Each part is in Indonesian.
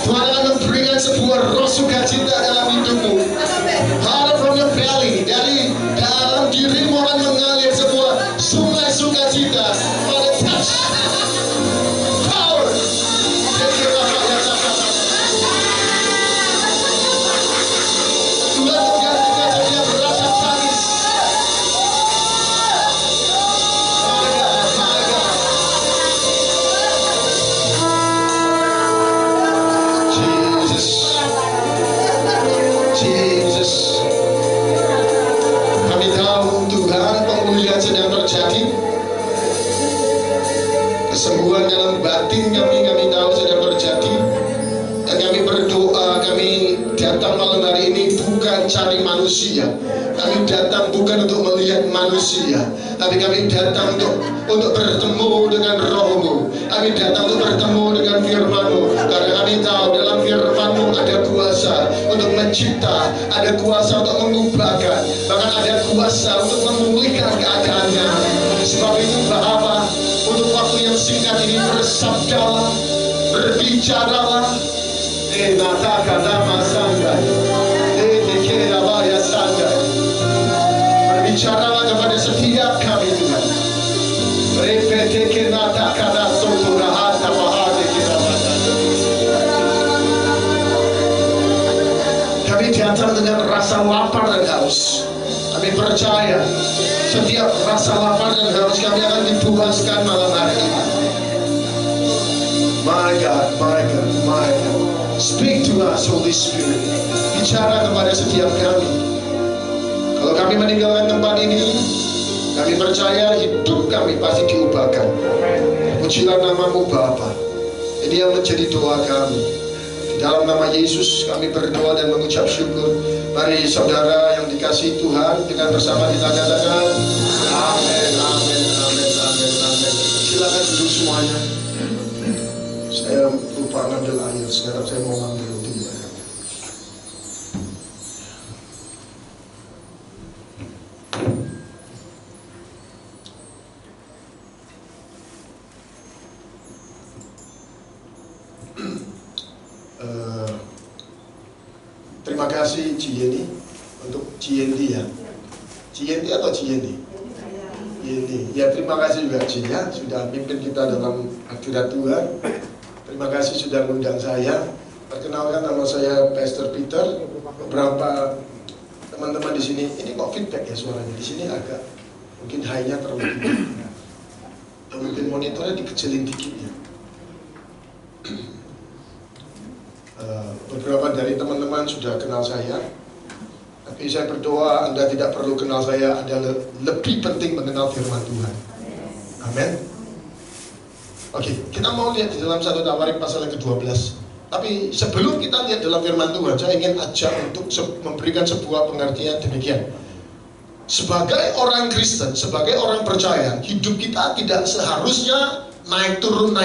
Tuhan akan memberikan sebuah roh sukacita dalam hidupmu. Out from your belly, dari dalam dirimu akan mengalir sebuah sungai sukacita. Pada touch power. Tuhan menggantikan setiap rasa tangis. Jesus. Kami tahu Tuhan pemulihan sedang terjadi. Kesembuhan dalam batin kami tahu sedang terjadi. Dan kami berdoa, kami datang malam hari ini bukan cari manusia. Kami datang bukan untuk melihat manusia, tapi kami datang untuk bertemu dengan Roh-Mu. Kami datang untuk bertemu dengan firman-Mu, karena kami tahu dalam firman-Mu ada kuasa untuk mencipta, ada kuasa untuk mengubahkan, bahkan ada kuasa untuk memulihkan keadaannya. Sebab itu Bapa, untuk waktu yang singkat ini bersabdalah, berbicaralah. Berbicaralah kepada setiap kami Tuhan. Kami datang dengan rasa lapar dan haus. Kami percaya setiap rasa lapar dan haus kami akan dipuaskan malam hari ini. My God, my God, my God. Speak to us, Holy Spirit. Bicara kepada setiap kami. Kalau kami meninggalkan tempat ini, kami percaya hidup kami pasti diubahkan. Pujilah nama-Mu Bapa. Ini yang menjadi doa kami. Di dalam nama Yesus kami berdoa dan mengucap syukur. Mari saudara yang dikasihi Tuhan, dengan bersama kita katakan amin, amin, amin, amin, amin. Silakan duduk semuanya. Saya lupa ngambil air, sekarang saya mau ngambil untuk ibadah. Terima kasih Cieni untuk Cienti ya. Cienti atau Cieni? Cieni. Ya, terima kasih juga Ci ya, sudah pimpin kita dalam hadirat Tuhan. Terima kasih sudah mengundang saya. Perkenalkan, nama saya Pastor Peter. Beberapa teman-teman di sini, ini kok feedback ya suaranya? Di sini agak mungkin high-nya terlalu tinggi. Atau mungkin monitornya dikecilin dikit ya. Beberapa dari teman-teman sudah kenal saya, tapi saya berdoa Anda tidak perlu kenal saya. Anda lebih penting mengenal firman Tuhan. Amin. Oke, kita mau lihat di dalam 1 Tawarik pasal yang ke-12. Tapi sebelum kita lihat dalam firman Tuhan, saya ingin ajak untuk memberikan sebuah pengertian demikian. Sebagai orang Kristen, sebagai orang percaya, hidup kita tidak seharusnya naik turun.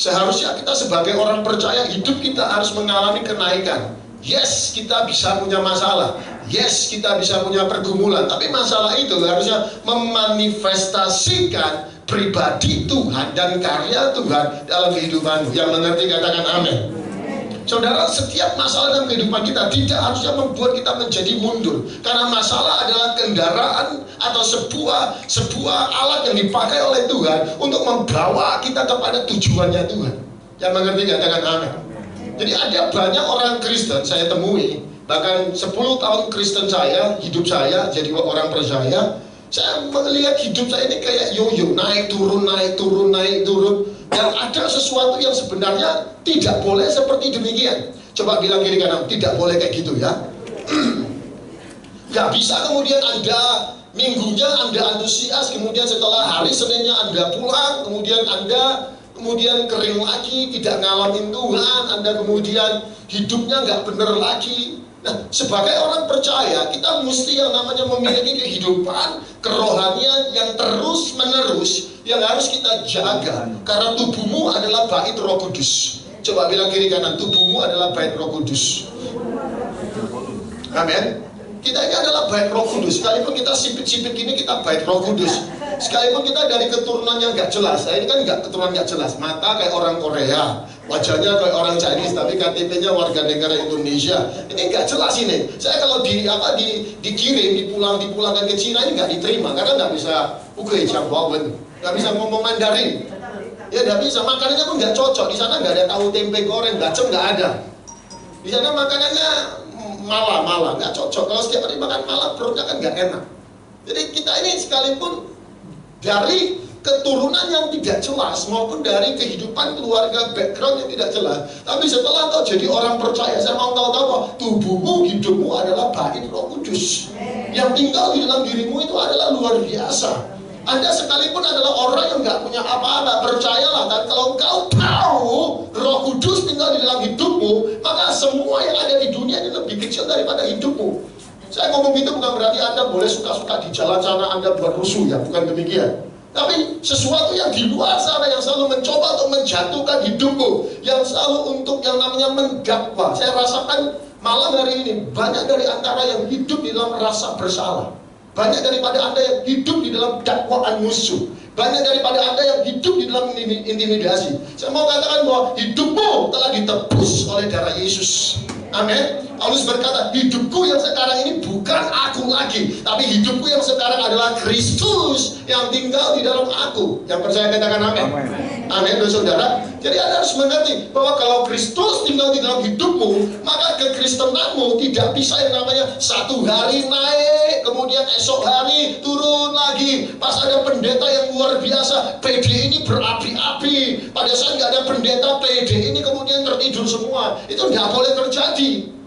Seharusnya kita sebagai orang percaya, hidup kita harus mengalami kenaikan. Yes, kita bisa punya masalah. Yes, kita bisa punya pergumulan. Tapi masalah itu harusnya memanifestasikan pribadi Tuhan dan karya Tuhan dalam kehidupanmu. Yang mengerti katakan amin. Saudara, setiap masalah dalam kehidupan kita tidak harusnya membuat kita menjadi mundur. Karena masalah adalah kendaraan atau sebuah alat yang dipakai oleh Tuhan untuk membawa kita kepada tujuannya Tuhan. Yang mengerti katakan amin. Jadi ada banyak orang Kristen saya temui, bahkan 10 tahun Kristen saya, hidup saya jadi orang percaya, saya melihat hidup saya ini kayak yoyo, naik turun. Dan ada sesuatu yang sebenarnya tidak boleh seperti demikian. Coba bilang kiri kanan, tidak boleh kayak gitu ya. Gak bisa kemudian Anda minggunya Anda antusias, kemudian setelah hari Seninnya Anda pulang, kemudian Anda kering lagi, tidak ngalamin Tuhan, Anda kemudian hidupnya nggak bener lagi. Nah, sebagai orang percaya, kita mesti yang namanya memiliki kehidupan kerohanian yang terus menerus, yang harus kita jaga. Karena tubuhmu adalah bait Roh Kudus. Coba bilang kiri kanan, tubuhmu adalah bait Roh Kudus. Amin. Kita ini adalah bait Roh Kudus. Sekalipun kita sipit-sipit gini, kita bait Roh Kudus. Sekalipun kita dari keturunan yang gak jelas, saya ini kan keturunan gak jelas, mata kayak orang Korea, wajahnya kayak orang Chinese, tapi KTP-nya warga negara Indonesia. Ini gak jelas ini. Saya kalau dikirim, dipulangkan ke Cina ini gak diterima, karena gak bisa gak bisa ngomong Mandarin. Ya gak bisa, makanannya pun gak cocok. Di sana gak ada tahu tempe goreng, bacem gak ada. Di sana makanannya malah gak cocok. Kalau setiap hari makan malah, perutnya kan gak enak. Jadi kita ini sekalipun dari keturunan yang tidak jelas maupun dari kehidupan keluarga background yang tidak jelas, tapi setelah kau jadi orang percaya, saya mau kau tahu bahwa tubuhmu, hidupmu adalah bait Roh Kudus. Yang tinggal di dalam dirimu itu adalah luar biasa. Anda sekalipun adalah orang yang nggak punya apa-apa, percayalah, dan kalau kau tahu Roh Kudus tinggal di dalam hidupmu, maka semua yang ada di dunia ini lebih kecil daripada hidupmu. Saya ngomong gitu bukan berarti Anda boleh suka-suka di jalan sana Anda buat rusuh, ya, bukan demikian. Tapi sesuatu yang di luar sana yang selalu mencoba untuk menjatuhkan hidupmu, yang selalu untuk yang namanya mendakwa. Saya rasakan malam hari ini banyak dari antara yang hidup di dalam rasa bersalah. Banyak daripada Anda yang hidup di dalam dakwaan musuh. Banyak daripada Anda yang hidup di dalam intimidasi. Saya mau katakan bahwa hidupmu telah ditebus oleh darah Yesus. Amin. Paulus berkata, hidupku yang sekarang ini bukan aku lagi, tapi hidupku yang sekarang adalah Kristus yang tinggal di dalam aku. Yang percaya katakan amin. Amin, saudara. Jadi Anda harus mengerti bahwa kalau Kristus tinggal di dalam hidupmu, maka kekristenanmu tidak bisa yang namanya satu hari naik, kemudian esok hari turun lagi. Pas ada pendeta yang luar biasa, PD ini berapi-api. Pada saat nggak ada pendeta, PD ini kemudian tertidur semua. Itu nggak boleh terjadi.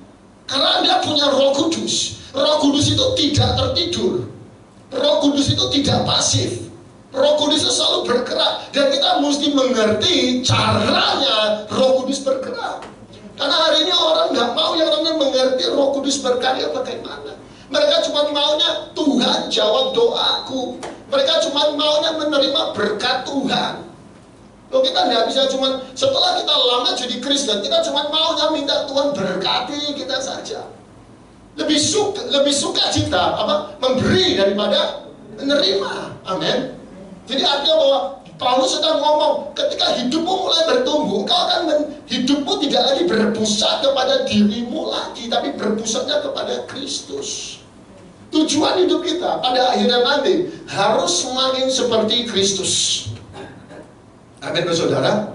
Karena Anda punya Roh Kudus. Roh Kudus itu tidak tertidur. Roh Kudus itu tidak pasif. Roh Kudus itu selalu bergerak. Dan kita mesti mengerti caranya Roh Kudus bergerak. Karena hari ini orang nggak mau yang namanya mengerti Roh Kudus berkarya bagaimana. Mereka cuma maunya Tuhan jawab doaku. Mereka cuma maunya menerima berkat Tuhan. Loh, kita nggak bisa cuma setelah kita lama jadi Kristen, kita cuma maunya minta Tuhan berkati kita saja. Lebih suka cita memberi daripada menerima. Amin. Jadi artinya bahwa Paulus sedang ngomong, ketika hidupmu mulai bertumbuh, hidupmu tidak lagi berpusat kepada dirimu lagi, tapi berpusatnya kepada Kristus. Tujuan hidup kita pada akhirnya nanti harus semakin seperti Kristus. Amin, saudara.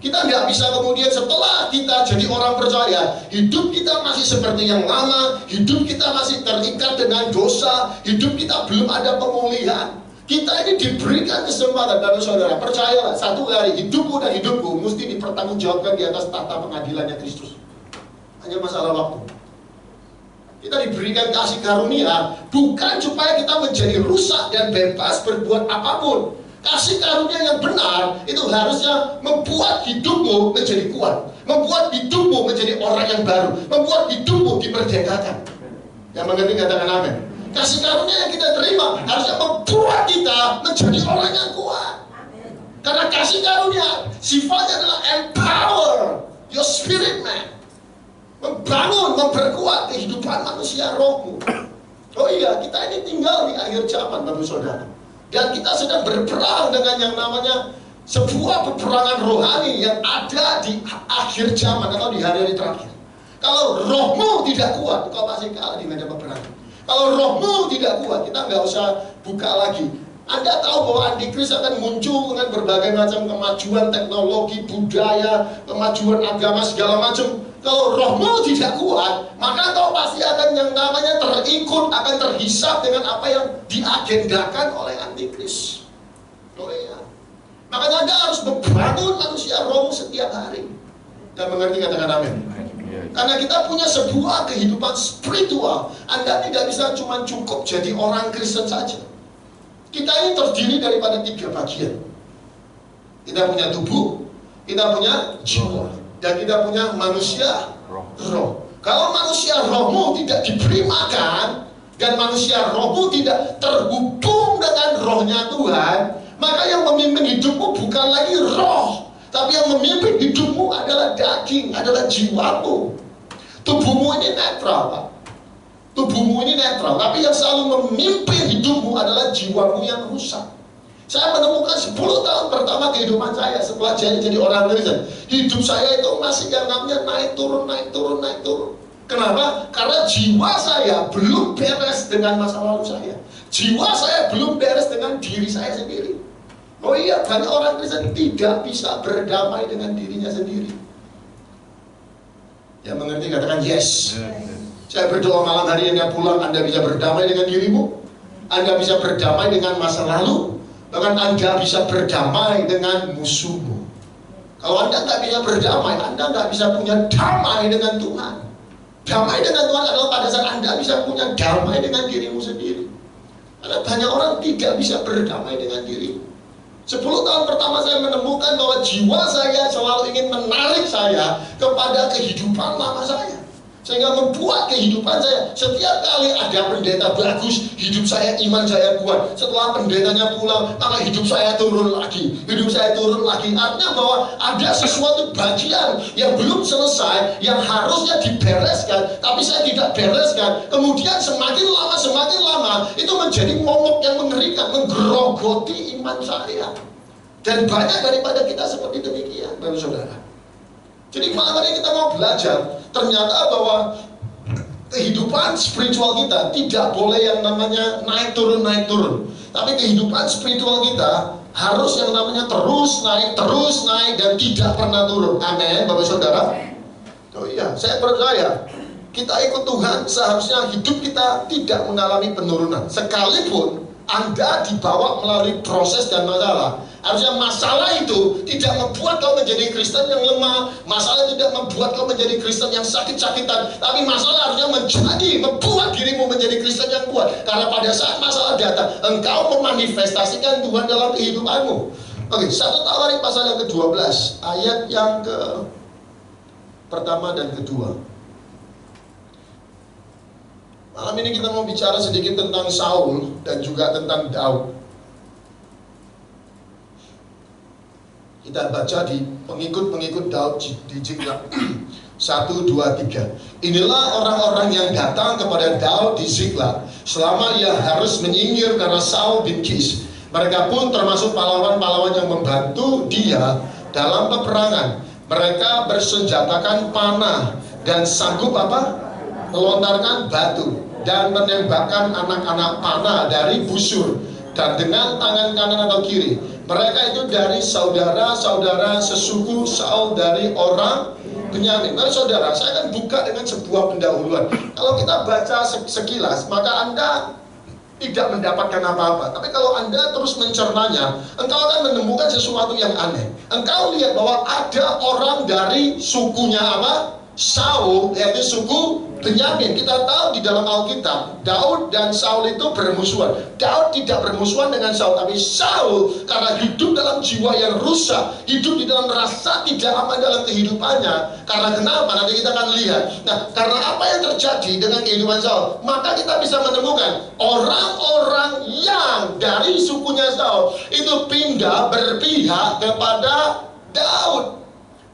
Kita nggak bisa kemudian setelah kita jadi orang percaya, hidup kita masih seperti yang lama, hidup kita masih terikat dengan dosa, hidup kita belum ada pemulihan. Kita ini diberikan kesempatan, dan saudara, percayalah, satu hari hidupmu dan hidupku mesti dipertanggungjawabkan di atas tahta pengadilannya Kristus. Hanya masalah waktu. Kita diberikan kasih karunia bukan supaya kita menjadi rusak dan bebas berbuat apapun. Kasih karunia yang benar itu harusnya membuat hidupmu menjadi kuat, membuat hidupmu menjadi orang yang baru, membuat hidupmu diperdekakan. Yang mengerti katakan amin. Kasih karunia yang kita terima harusnya membuat kita menjadi orang yang kuat. Karena kasih karunia sifatnya adalah empower your spirit man, membangun, memperkuat kehidupan manusia rohmu. Oh iya, kita ini tinggal di akhir zaman, Bapak Saudara. Dan kita sedang berperang dengan yang namanya sebuah peperangan rohani yang ada di akhir zaman atau di hari-hari terakhir. Kalau rohmu tidak kuat, kau pasti kalah di medan peperangan. Kalau rohmu tidak kuat, kita nggak usah buka lagi. Anda tahu bahwa antikris akan muncul dengan berbagai macam kemajuan teknologi, budaya, kemajuan agama, segala macam. Kalau rohmu tidak kuat, maka kau pasti akan yang namanya terikut, akan terhisap dengan apa yang diagendakan oleh antikris. Oh iya. Makanya Anda harus membangun manusia rohmu setiap hari. Dan mengerti katakan amin. Karena kita punya sebuah kehidupan spiritual. Anda tidak bisa cuma cukup jadi orang Kristen saja. Kita ini terdiri daripada 3 bagian. Kita punya tubuh, kita punya jiwa, dan kita punya manusia roh. Kalau manusia rohmu tidak diberi makan, dan manusia rohmu tidak terhubung dengan rohnya Tuhan, maka yang memimpin hidupmu bukan lagi roh, tapi yang memimpin hidupmu adalah daging, adalah jiwamu. Tubuhmu ini netral, Pak. Tubuhmu ini netral, tapi yang selalu memimpin hidupmu adalah jiwamu yang rusak. Saya menemukan 10 tahun pertama kehidupan saya setelah jadi orang Kristen, hidup saya itu masih yang namanya naik turun, naik turun, naik turun. Kenapa? Karena jiwa saya belum beres dengan masa lalu saya. Jiwa saya belum beres dengan diri saya sendiri. Oh iya, banyak orang Kristen tidak bisa berdamai dengan dirinya sendiri. Yang mengerti katakan yes. Saya berdoa malam hari Anda pulang, Anda bisa berdamai dengan dirimu. Anda bisa berdamai dengan masa lalu. Bahkan Anda bisa berdamai dengan musuhmu. Kalau Anda nggak bisa berdamai, Anda nggak bisa punya damai dengan Tuhan. Damai dengan Tuhan adalah pada saat Anda bisa punya damai dengan dirimu sendiri. Karena banyak orang tidak bisa berdamai dengan diri. 10 tahun pertama saya menemukan bahwa jiwa saya selalu ingin menarik saya kepada kehidupan lama saya. Sehingga membuat kehidupan saya, setiap kali ada pendeta bagus, hidup saya, iman saya kuat. Setelah pendetanya pulang, maka hidup saya turun lagi. Hidup saya turun lagi. Artinya bahwa ada sesuatu bagian yang belum selesai, yang harusnya dibereskan, tapi saya tidak bereskan. Kemudian semakin lama, itu menjadi momok yang mengerikan, menggerogoti iman saya. Dan banyak daripada kita seperti demikian, Bapak Saudara. Jadi malam hari kita mau belajar, ternyata bahwa kehidupan spiritual kita tidak boleh yang namanya naik turun. Tapi kehidupan spiritual kita harus yang namanya terus naik, dan tidak pernah turun. Amin, Bapak Saudara. Oh iya, saya percaya kita ikut Tuhan seharusnya hidup kita tidak mengalami penurunan. Sekalipun Anda dibawa melalui proses dan masalah, harusnya masalah itu tidak membuat kau menjadi Kristen yang lemah. Masalah tidak membuat kau menjadi Kristen yang sakit-sakitan. Tapi masalah harusnya membuat dirimu menjadi Kristen yang kuat. Karena pada saat masalah datang, engkau memanifestasikan Tuhan dalam kehidupanmu. Oke, 1 Tawarik pasal yang ke-12, ayat yang pertama dan kedua. Malam ini kita mau bicara sedikit tentang Saul dan juga tentang Daud. Kita baca di pengikut-pengikut Daud di Ziklag 1, 2, 3. Inilah orang-orang yang datang kepada Daud di Ziklag selama ia harus menyingkir karena Saul bin Kis. Mereka pun termasuk pahlawan-pahlawan yang membantu dia dalam peperangan. Mereka bersenjatakan panah dan sanggup melontarkan batu dan menembakkan anak-anak panah dari busur dan dengan tangan kanan atau kiri. Mereka itu dari saudara-saudara sesuku Saul dari orang Benyamin. Nah saudara, saya akan buka dengan sebuah pendahuluan. Kalau kita baca sekilas, maka Anda tidak mendapatkan apa-apa. Tapi kalau Anda terus mencernanya, engkau akan menemukan sesuatu yang aneh. Engkau lihat bahwa ada orang dari sukunya Saul, yaitu suku Benyamin. Kita tahu di dalam Alkitab, Daud dan Saul itu bermusuhan. Daud tidak bermusuhan dengan Saul, tapi Saul karena hidup dalam jiwa yang rusak, hidup di dalam rasa tidak aman dalam kehidupannya. Karena kenapa? Nanti kita akan lihat. Nah, karena apa yang terjadi dengan kehidupan Saul, maka kita bisa menemukan orang-orang yang dari sukunya Saul itu pindah berpihak kepada Daud.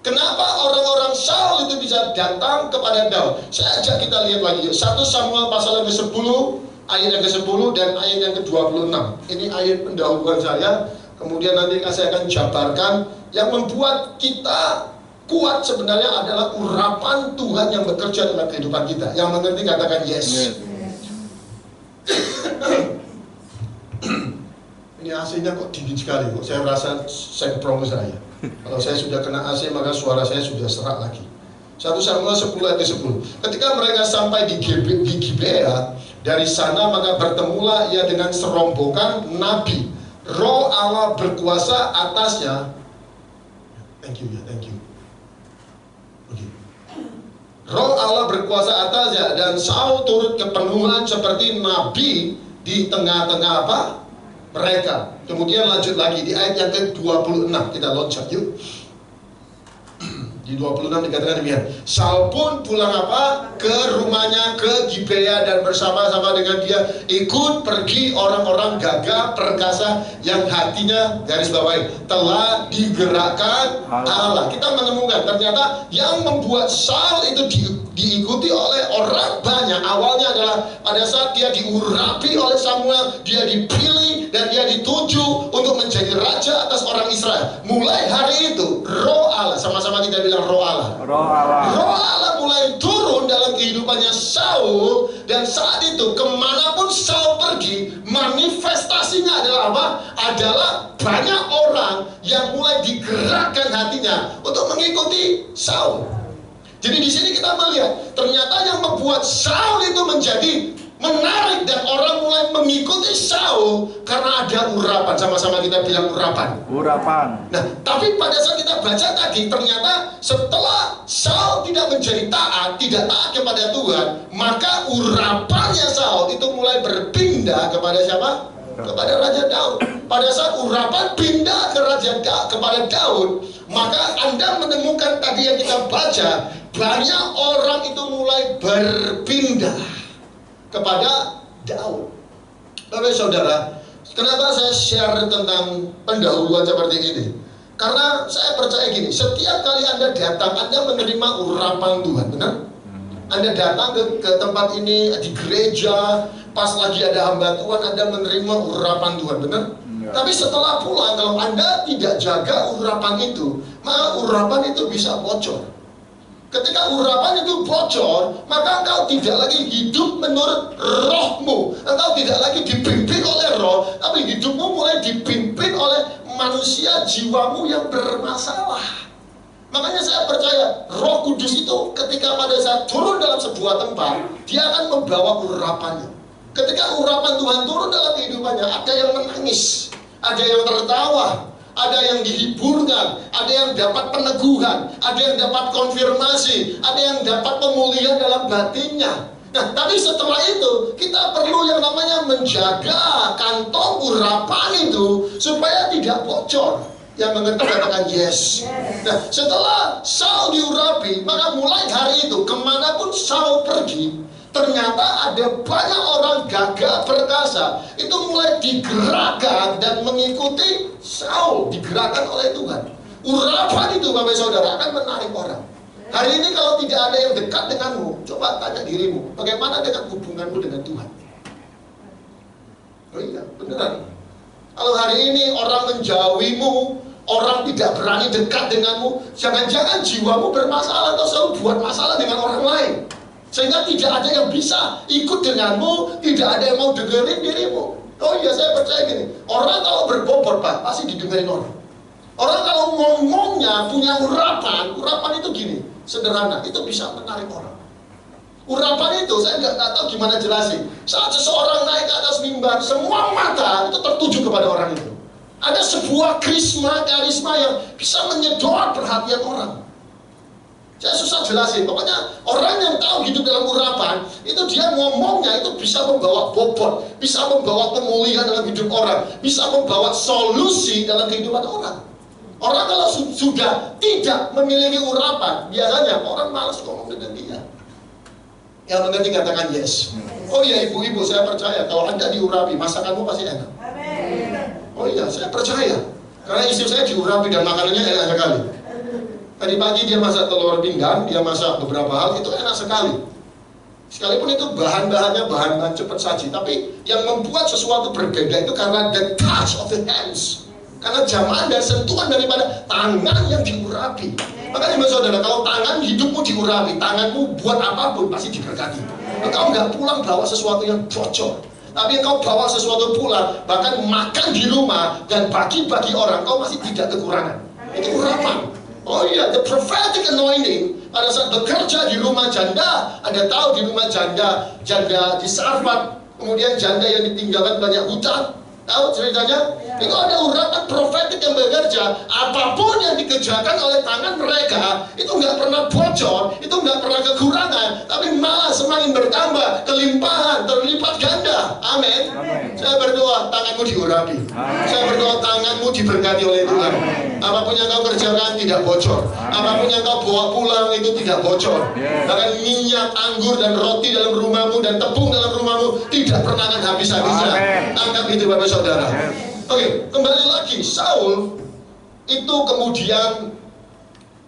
Kenapa orang-orang Saul itu bisa datang kepada Daud? Saya ajak kita lihat lagi. 1 Samuel pasal yang ke-10, ayat yang ke-10 dan ayat yang ke-26. Ini ayat pendahuluan saya. Kemudian nanti saya akan jabarkan. Yang membuat kita kuat sebenarnya adalah urapan Tuhan yang bekerja dalam kehidupan kita. Yang mengerti katakan yes. Ini AC-nya kok dingin sekali. Kok saya rasa semprong saya. Kalau saya sudah kena AC maka suara saya sudah serak lagi. 1 Samuel 10 ayat 10. Ketika mereka sampai di Gibea, dari sana maka bertemulah ia dengan serombongan nabi. Roh Allah berkuasa atasnya. Thank you. Okay. Roh Allah berkuasa atasnya dan Saul turut kepenuhan seperti nabi di tengah-tengah mereka. Kemudian lanjut lagi di ayat yang ke-26. Kita loncat yuk. Di 26 dikatakan demikian. Saul pun pulang ke rumahnya ke Gibea dan bersama-sama dengan dia ikut pergi orang-orang gagah perkasa yang hatinya garis bawahi telah digerakkan Allah. Kita menemukan ternyata yang membuat Saul itu diikuti oleh orang banyak. Awalnya adalah pada saat dia diurapi oleh Samuel, dia dipilih dan dia dituju untuk menjadi raja atas orang Israel. Mulai hari itu Roh Allah, sama-sama kita bilang Roh Allah. Roh Allah mulai turun dalam kehidupannya Saul, dan saat itu kemanapun Saul pergi, manifestasinya adalah apa? Adalah banyak orang yang mulai digerakkan hatinya untuk mengikuti Saul. Jadi di sini kita melihat ternyata yang membuat Saul itu menjadi menarik dan orang mulai mengikuti Saul karena ada urapan. Sama-sama kita bilang urapan. Nah, tapi pada saat kita baca tadi, ternyata setelah Saul tidak menjadi taat, tidak taat kepada Tuhan, maka urapannya Saul itu mulai berpindah kepada siapa? Kepada Raja Daud. Pada saat urapan pindah ke kepada Daud, maka Anda menemukan tadi yang kita baca, banyak orang itu mulai berpindah kepada Daud. Bapak saudara, kenapa saya share tentang pendahuluan seperti ini? Karena saya percaya gini, setiap kali Anda datang, Anda menerima urapan Tuhan, benar? Anda datang ke tempat ini di gereja, pas lagi ada hamba Tuhan, Anda menerima urapan Tuhan, benar? Tapi setelah pulang, kalau Anda tidak jaga urapan itu, maka urapan itu bisa bocor. Ketika urapan itu bocor, maka engkau tidak lagi hidup menurut rohmu. Engkau tidak lagi dipimpin oleh roh, tapi hidupmu mulai dipimpin oleh manusia, jiwamu yang bermasalah. Makanya saya percaya Roh Kudus itu ketika pada saat turun dalam sebuah tempat, dia akan membawa urapannya. Ketika urapan Tuhan turun dalam kehidupannya, ada yang menangis, ada yang tertawa, ada yang dihiburkan, ada yang dapat peneguhan, ada yang dapat konfirmasi, ada yang dapat pemulihan dalam batinnya. Nah, tapi setelah itu kita perlu yang namanya menjaga kantong urapan itu supaya tidak bocor. Yang mengerti katakan yes. Nah, setelah Saul diurapi, maka mulai hari itu kemanapun Saul pergi, ternyata ada banyak orang gagah perkasa itu mulai digerakkan dan mengikuti Saul, digerakkan oleh Tuhan. Urapan itu Bapak Saudara akan menarik orang. Hari ini kalau tidak ada yang dekat denganmu, coba tanya dirimu, bagaimana dengan hubunganmu dengan Tuhan? Oh iya, beneran. Kalau hari ini orang menjauhimu, orang tidak berani dekat denganmu, jangan-jangan jiwamu bermasalah atau selalu buat masalah dengan orang lain. Sehingga tidak ada yang bisa ikut denganmu, tidak ada yang mau dengerin dirimu. Oh iya, saya percaya gini, orang kalau berbobot Pak, pasti didengerin orang. Orang kalau ngomongnya punya urapan itu gini, sederhana, itu bisa menarik orang. Urapan itu, saya nggak tahu gimana jelasin. Saat seseorang naik ke atas mimbar, semua mata itu tertuju kepada orang itu. Ada sebuah karisma yang bisa menyedot perhatian orang. Saya susah jelasin, pokoknya orang yang tahu hidup dalam urapan, itu dia ngomongnya itu bisa membawa bobot, bisa membawa pemulihan dalam hidup orang, bisa membawa solusi dalam kehidupan orang. Orang kalau sudah tidak memiliki urapan, biasanya orang malas ngomong dengan dia. Yang mengerti katakan yes. Oh iya ibu-ibu, saya percaya kalau Anda diurapi, masakanmu pasti enak. Oh iya, saya percaya. Karena istri saya diurapi dan makanannya enak sekali. Tadi pagi dia masak telur pinggang, dia masak beberapa hal, itu enak sekali. Sekalipun itu bahan-bahannya bahan-bahan cepat saji, tapi yang membuat sesuatu berbeda itu karena the touch of the hands. Karena jamaah dan sentuhan daripada tangan yang diurapi. Makanya saudara, kalau tangan hidupmu diurapi, tanganmu buat apapun pasti diberkati. Engkau nggak pulang bawa sesuatu yang bocor, tapi engkau bawa sesuatu pulang, bahkan makan di rumah dan bagi-bagi orang, engkau masih tidak kekurangan. Itu urapan. Oh iya, the prophetic anointing pada saat bekerja di rumah janda. Anda tahu di rumah janda di Sarfat, kemudian janda yang ditinggalkan banyak hutang. Tahu ceritanya? Itu ada urapan profetik yang bekerja. Apapun yang dikerjakan oleh tangan mereka, itu nggak pernah bocor, itu nggak pernah kekurangan, tapi malah semakin bertambah, kelimpahan, terlipat ganda. Amin. Saya berdoa tanganmu diurapi. Saya berdoa tanganmu diberkati oleh Tuhan. Apapun yang kau kerjakan tidak bocor. Apapun yang kau bawa pulang itu tidak bocor. Bahkan minyak, anggur dan roti dalam rumahmu dan tepung dalam rumahmu tidak pernah akan habis-habisnya. Anggap itu Bapak Saudara. Oke, kembali lagi, Saul itu kemudian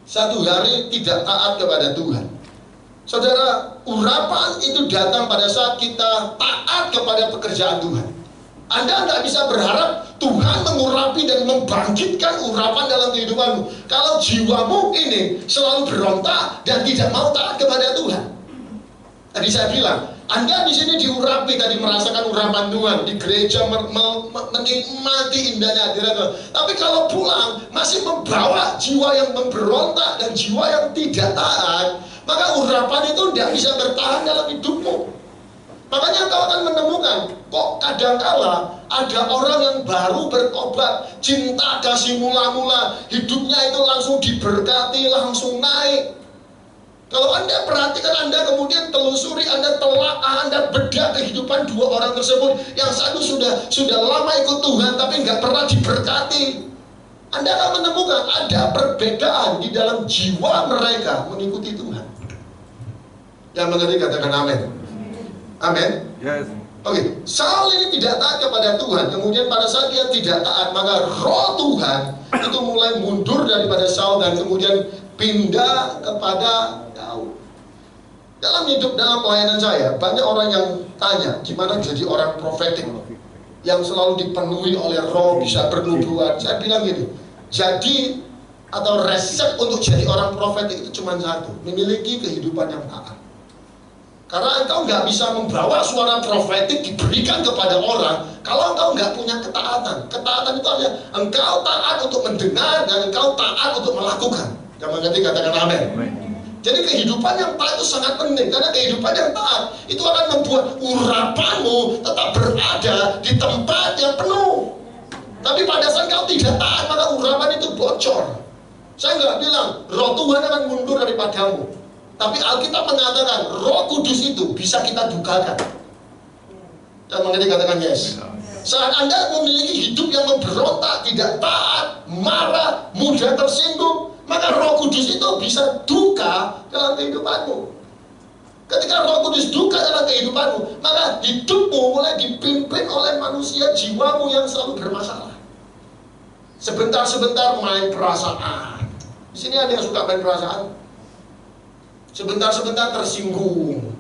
satu hari tidak taat kepada Tuhan. Saudara, urapan itu datang pada saat kita taat kepada pekerjaan Tuhan. Anda nggak bisa berharap Tuhan mengurapi dan membangkitkan urapan dalam kehidupanmu kalau jiwamu ini selalu berontak dan tidak mau taat kepada Tuhan. Tadi saya bilang, Anda di sini diurapi, tadi merasakan urapan Tuhan di gereja, menikmati indahnya hadirat Tuhan. Tapi kalau pulang masih membawa jiwa yang memberontak dan jiwa yang tidak taat, maka urapan itu tidak bisa bertahan dalam hidupmu. Makanya kau akan menemukan, kok kadangkala ada orang yang baru bertobat, cinta kasih mula-mula, hidupnya itu langsung diberkati, langsung naik. Kalau Anda perhatikan, Anda kemudian telusuri, Anda telaah, Anda bedah kehidupan dua orang tersebut. Yang satu sudah lama ikut Tuhan tapi nggak pernah diberkati. Anda akan menemukan ada perbedaan di dalam jiwa mereka mengikuti Tuhan. Yang mengerti katakan amin. Amin. Yes. Oke, Saul ini tidak taat kepada Tuhan. Kemudian pada saat dia tidak taat, maka roh Tuhan itu mulai mundur daripada Saul dan kemudian pindah kepada Daud. Dalam hidup, dalam pelayanan saya, banyak orang yang tanya, gimana jadi orang profetik yang selalu dipenuhi oleh roh, bisa bernubuat. Saya bilang gini, jadi atau resep untuk jadi orang profetik itu cuma satu, memiliki kehidupan yang taat. Karena engkau nggak bisa membawa suara profetik diberikan kepada orang kalau engkau nggak punya ketaatan. Ketaatan itu artinya engkau taat untuk mendengar dan engkau taat untuk melakukan. Yang mengerti katakan amin. Jadi kehidupan yang taat itu sangat penting, karena kehidupan yang taat itu akan membuat urapanmu tetap berada di tempat yang penuh. Tapi pada saat engkau tidak taat, maka urapan itu bocor. Saya nggak bilang roh Tuhan akan mundur daripadamu, tapi Alkitab mengatakan Roh Kudus itu bisa kita dukakan. Dan mengerti katakan yes. Saat Anda memiliki hidup yang memberontak, tidak taat, marah, mudah tersinggung, maka Roh Kudus itu bisa duka dalam kehidupanmu. Ketika Roh Kudus duka dalam kehidupanmu, maka hidupmu mulai dipimpin oleh manusia, jiwamu yang selalu bermasalah. Sebentar-sebentar main perasaan. Di sini ada yang suka main perasaan. Sebentar-sebentar tersinggung,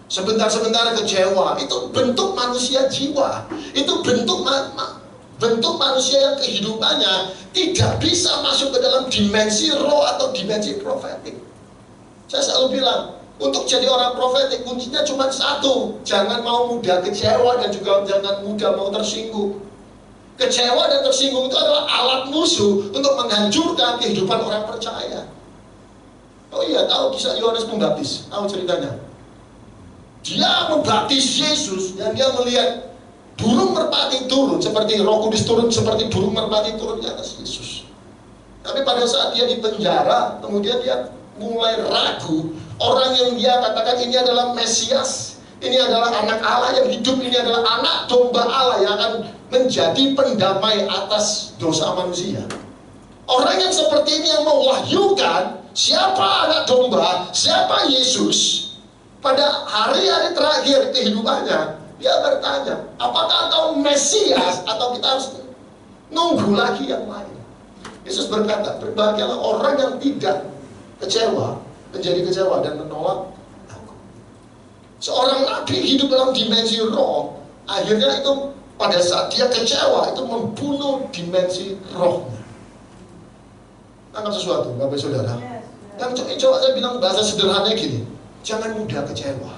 sebentar-sebentar kecewa. Itu bentuk manusia jiwa. Itu bentuk manusia yang kehidupannya tidak bisa masuk ke dalam dimensi roh atau dimensi profetik. Saya selalu bilang, untuk jadi orang profetik kuncinya cuma satu, jangan mau mudah kecewa dan juga jangan mudah mau tersinggung. Kecewa dan tersinggung itu adalah alat musuh untuk menghancurkan kehidupan orang percaya. Oh iya, tahu kisah Yohanes Pembaptis? Tahu ceritanya? Dia membaptis Yesus dan dia melihat burung merpati turun seperti Roh Kudus turun seperti burung merpati turun di atas Yesus. Tapi pada saat dia di penjara, kemudian dia mulai ragu. Orang yang dia katakan ini adalah Mesias, ini adalah anak Allah yang hidup, ini adalah anak domba Allah yang akan menjadi pendamai atas dosa manusia. Orang yang seperti ini yang mewahyukan siapa anak domba, siapa Yesus, pada hari-hari terakhir kehidupannya, dia bertanya, apakah kau Mesias atau kita harus nunggu lagi yang lain? Yesus berkata, berbahagialah orang yang tidak kecewa, menjadi kecewa dan menolak aku. Seorang nabi hidup dalam dimensi roh, akhirnya itu pada saat dia kecewa, itu membunuh dimensi rohnya. Tangkap sesuatu, Bapak Saudara. Yang coba saya bilang bahasa sederhana gini, jangan mudah kecewa,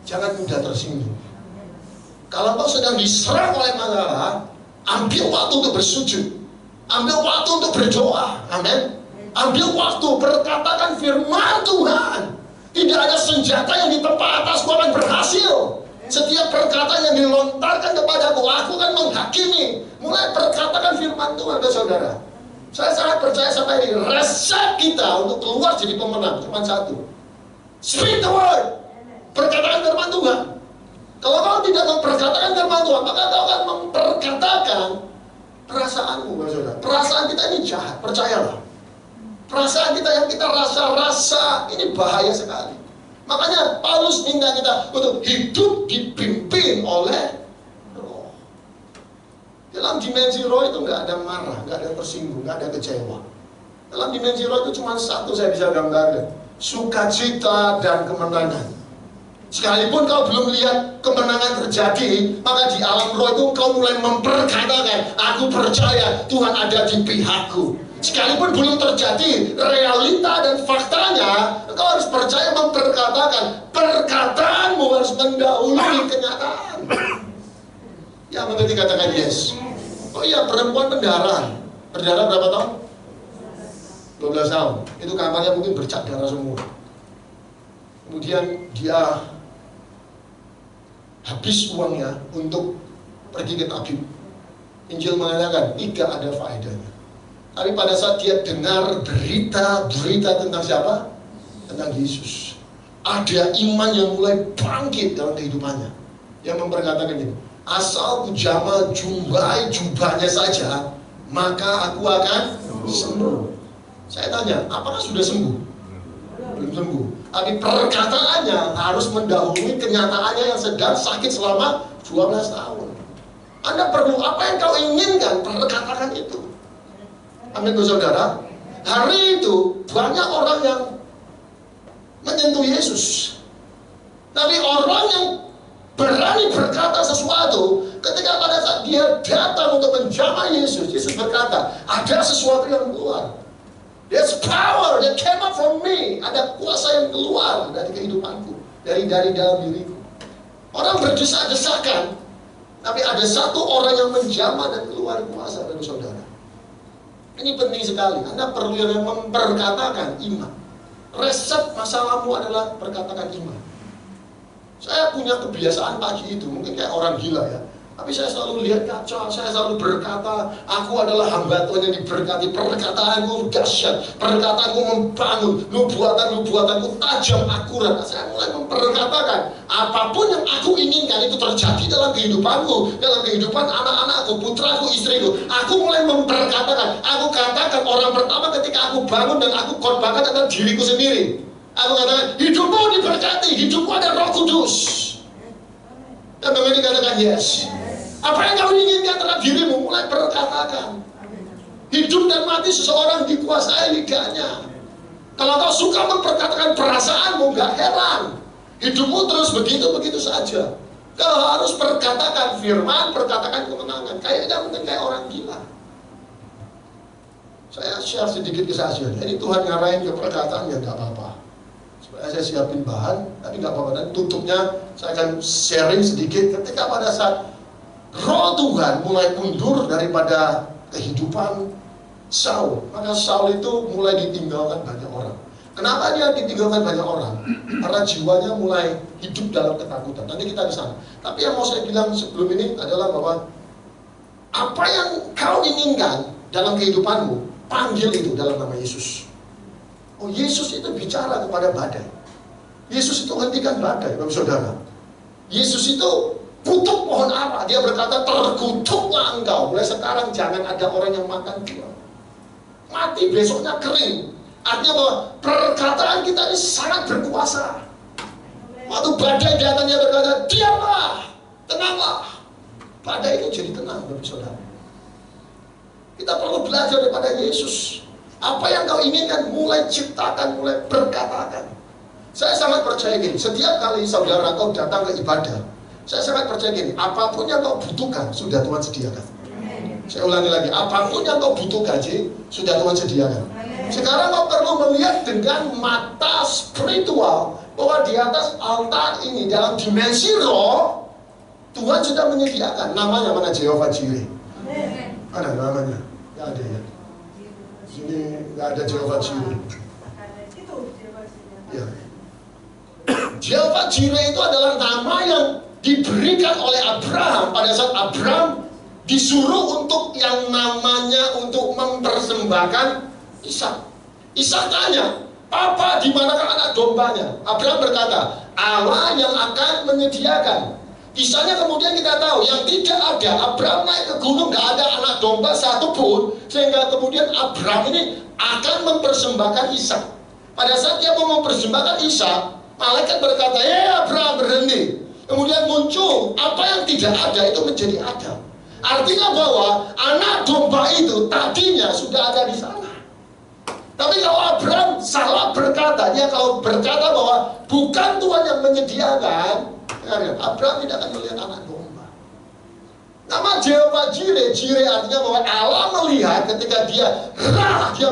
jangan mudah tersinggung. Kalau kau sedang diserang oleh masalah, ambil waktu untuk bersujud, ambil waktu untuk berdoa, amin. Ambil waktu, berkatakan firman Tuhan. Tidak ada senjata yang ditempa atasku akan berhasil. Setiap perkataan yang dilontarkan kepadaku, aku akan menghakimi. Mulai perkatakan firman Tuhan, saudara. Saya sangat percaya sama ini. Resep kita untuk keluar jadi pemenang cuma satu. Speak the word. Perkataan firman Tuhan. Kalau kau tidak memperkatakan firman Tuhan, maka kau akan memperkatakan perasaanmu, saudara. Perasaan kita ini jahat, percayalah. Perasaan kita yang kita rasa-rasa ini bahaya sekali. Makanya Paulus minta kita untuk hidup dipimpin oleh roh. Dalam dimensi roh itu nggak ada marah, nggak ada tersinggung, nggak ada kecewa. Dalam dimensi roh itu cuma satu saya bisa gambarkan. sukacita dan kemenangan. Sekalipun kau belum lihat kemenangan terjadi, maka di alam roh itu kau mulai memperkatakan, aku percaya Tuhan ada di pihakku. Sekalipun belum terjadi realita dan faktanya, kau harus percaya memperkatakan. Perkataanmu harus mendahului kenyataan. Yang mengerti katakan yes. Oh iya, perempuan pendarahan. Berdarah berapa tahun? 12 tahun. Itu kamarnya mungkin bercak darah semua. Kemudian dia habis uangnya untuk pergi ke tabib. Injil mengatakan tidak ada faedahnya. Tapi pada saat dia dengar berita tentang siapa? Tentang Yesus. Ada iman yang mulai bangkit dalam kehidupannya. Yang memperkatakan ini, asal ku jama jumbai jubahnya saja, maka aku akan sembuh. Saya tanya, apakah sudah sembuh? Belum sembuh. Tapi perkataannya harus mendahului kenyataannya yang sedang sakit selama 12 tahun. Anda perlu apa yang kau inginkan, perkatakan itu. Amin, saudara. Hari itu banyak orang yang menyentuh Yesus. Tapi orang yang berani berkata sesuatu, ketika pada saat dia datang untuk menjamah Yesus, Yesus berkata, ada sesuatu yang keluar. There's power that came up from me. Ada kuasa yang keluar dari kehidupanku, dari dalam diriku. Orang berdesak-desakan, tapi ada satu orang yang menjamah dan keluar kuasa dari saudara. Ini penting sekali. Anda perlu yang memperkatakan iman. Resep masalahmu adalah perkatakan iman. Saya punya kebiasaan pagi itu, mungkin kayak orang gila ya. Tapi saya selalu lihat kaca, saya selalu berkata, aku adalah hamba Tuhan yang diberkati. Perkataanku dahsyat, perkataanku membangun, nubuatanku tajam, akurat. Saya mulai memperkatakan, apapun yang aku inginkan itu terjadi dalam kehidupanku, dalam kehidupan anak-anakku, putraku, istriku. Aku mulai memperkatakan, aku katakan orang pertama ketika aku bangun dan aku khotbahkan tentang diriku sendiri. Aku katakan, hidupmu diberkati, hidupmu ada Roh Kudus. Dan memang dikatakan yes. Apa yang kau inginkan terhadap dirimu, mulai berkatakan. Hidup dan mati seseorang dikuasai lidahnya. Kalau kau suka memperkatakan perasaanmu, gak heran. Hidupmu terus begitu saja. Kau harus perkatakan firman, perkatakan kemenangan. Kayaknya mungkin kayak orang gila. Saya share sedikit kesaksian. Ini Tuhan ngarahin ke perkataan, ya gak apa-apa. Supaya saya siapin bahan, tapi gak apa-apa. Dan tutupnya saya akan sharing sedikit ketika pada saat Roh Tuhan mulai mundur daripada kehidupan Saul. Maka Saul itu mulai ditinggalkan banyak orang. Kenapa dia ditinggalkan banyak orang? Karena jiwanya mulai hidup dalam ketakutan. Nanti kita ke sana. Tapi yang mau saya bilang sebelum ini adalah bahwa apa yang kau inginkan dalam kehidupanmu, panggil itu dalam nama Yesus. Oh, Yesus itu bicara kepada badai. Yesus itu hentikan badai, Bapak Saudara. Yesus itu kutuk pohon ara. Dia berkata, terkutuklah engkau. Mulai sekarang jangan ada orang yang makan dia. Mati besoknya kering. Artinya bahwa perkataan kita ini sangat berkuasa. Waktu badai datangnya berkata, diamlah, tenanglah. Badai itu jadi tenang, Bapak Saudara. Kita perlu belajar daripada Yesus. Apa yang kau inginkan, mulai ciptakan, mulai berkatakan. Saya sangat percaya gini, setiap kali saudara kau datang ke ibadah, saya sangat percaya gini, apapun yang kau butuhkan, sudah Tuhan sediakan. Saya ulangi lagi, apapun yang kau butuhkan, sudah Tuhan sediakan. Sekarang kau perlu melihat dengan mata spiritual, bahwa di atas altar ini, dalam dimensi roh, Tuhan sudah menyediakan. Namanya mana? Jehovah Jireh. Ada namanya? Tidak ada ya. Ini nggak ada Jehovah Jireh. Ya. Jehovah Jireh itu adalah nama yang diberikan oleh Abraham pada saat Abraham disuruh untuk yang namanya untuk mempersembahkan Ishak. Ishak tanya, Papa, di manakah anak dombanya? Abraham berkata, Allah yang akan menyediakan. Kisahnya kemudian kita tahu, yang tidak ada, Abraham naik ke gunung, gak ada anak domba satupun, sehingga kemudian Abraham ini akan mempersembahkan Ishak. Pada saat dia mau mempersembahkan Ishak, malaikat berkata, Abraham berhenti. Kemudian muncul, apa yang tidak ada itu menjadi ada. Artinya bahwa anak domba itu tadinya sudah ada di sana. Tapi kalau Abraham salah berkata, dia kalau berkata bahwa bukan Tuhan yang menyediakan, Abraham tidak akan melihat anak domba. Nama Jehovah Jireh, Jireh artinya bahwa Allah melihat ketika dia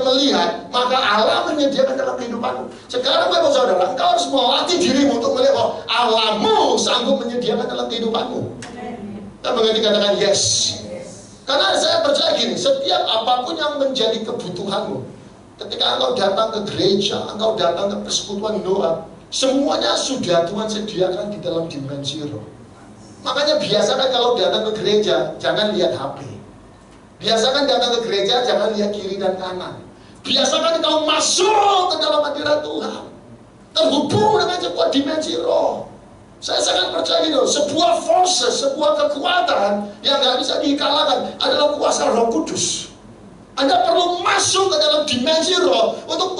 melihat, maka Allah menyediakan dalam kehidupanmu. Sekarang Bapak Saudara, engkau harus melatih dirimu untuk melihat bahwa Allahmu sanggup menyediakan dalam kehidupanmu. Kita mengerti katakan yes. Karena saya percaya gini, setiap apapun yang menjadi kebutuhanmu, ketika engkau datang ke gereja, engkau datang ke persekutuan doa, semuanya sudah Tuhan sediakan di dalam dimensi roh. Makanya biasakan kalau datang ke gereja, jangan lihat HP. Biasakan datang ke gereja, jangan lihat kiri dan kanan. Biasakan engkau masuk ke dalam hadirat Tuhan, terhubung dengan sebuah dimensi roh. Saya sangat percaya gitu, sebuah forces, sebuah kekuatan yang gak bisa dikalahkan adalah kuasa Roh Kudus. Anda perlu masuk ke dalam dimensi roh untuk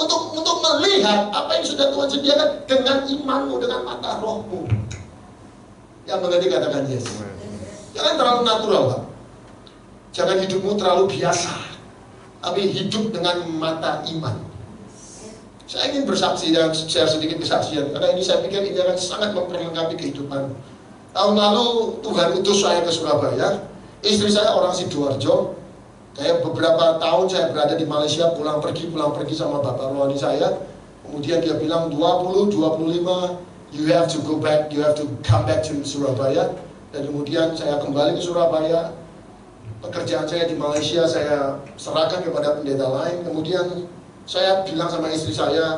melihat apa yang sudah Tuhan sediakan dengan imanmu, dengan mata rohmu. Yang mengerti katakan yes. Jangan terlalu natural, Pak. Jangan hidupmu terlalu biasa, tapi hidup dengan mata iman. Saya ingin bersaksi dan share sedikit kesaksian, karena ini saya pikir ini akan sangat memperlengkapi kehidupan. Tahun lalu Tuhan utus saya ke Surabaya. Istri saya orang Sidoarjo. Kayak beberapa tahun saya berada di Malaysia, pulang pergi sama bapak rohani saya. Kemudian dia bilang 25, you have to go back, you have to come back to Surabaya. Dan kemudian saya kembali ke Surabaya. Pekerjaan saya di Malaysia saya serahkan kepada pendeta lain. Kemudian saya bilang sama istri saya,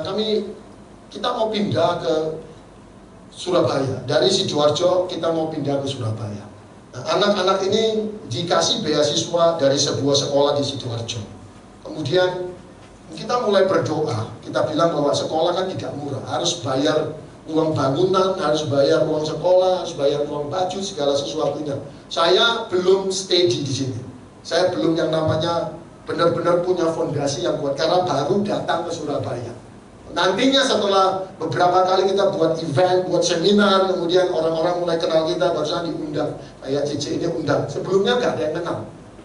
kita mau pindah ke Surabaya. Dari Sidoarjo kita mau pindah ke Surabaya. Nah, anak-anak ini dikasih beasiswa dari sebuah sekolah di Sidoarjo. Kemudian kita mulai berdoa. Kita bilang bahwa sekolah kan tidak murah, harus bayar uang bangunan, harus bayar uang sekolah, harus bayar uang baju, segala sesuatunya. Saya belum steady di sini. Saya belum yang namanya benar-benar punya fondasi yang kuat karena baru datang ke Surabaya. Nantinya setelah beberapa kali kita buat event, buat seminar, kemudian orang-orang mulai kenal kita, barusan diundang. Kayak Cici ini undang. Sebelumnya nggak ada yang kenal.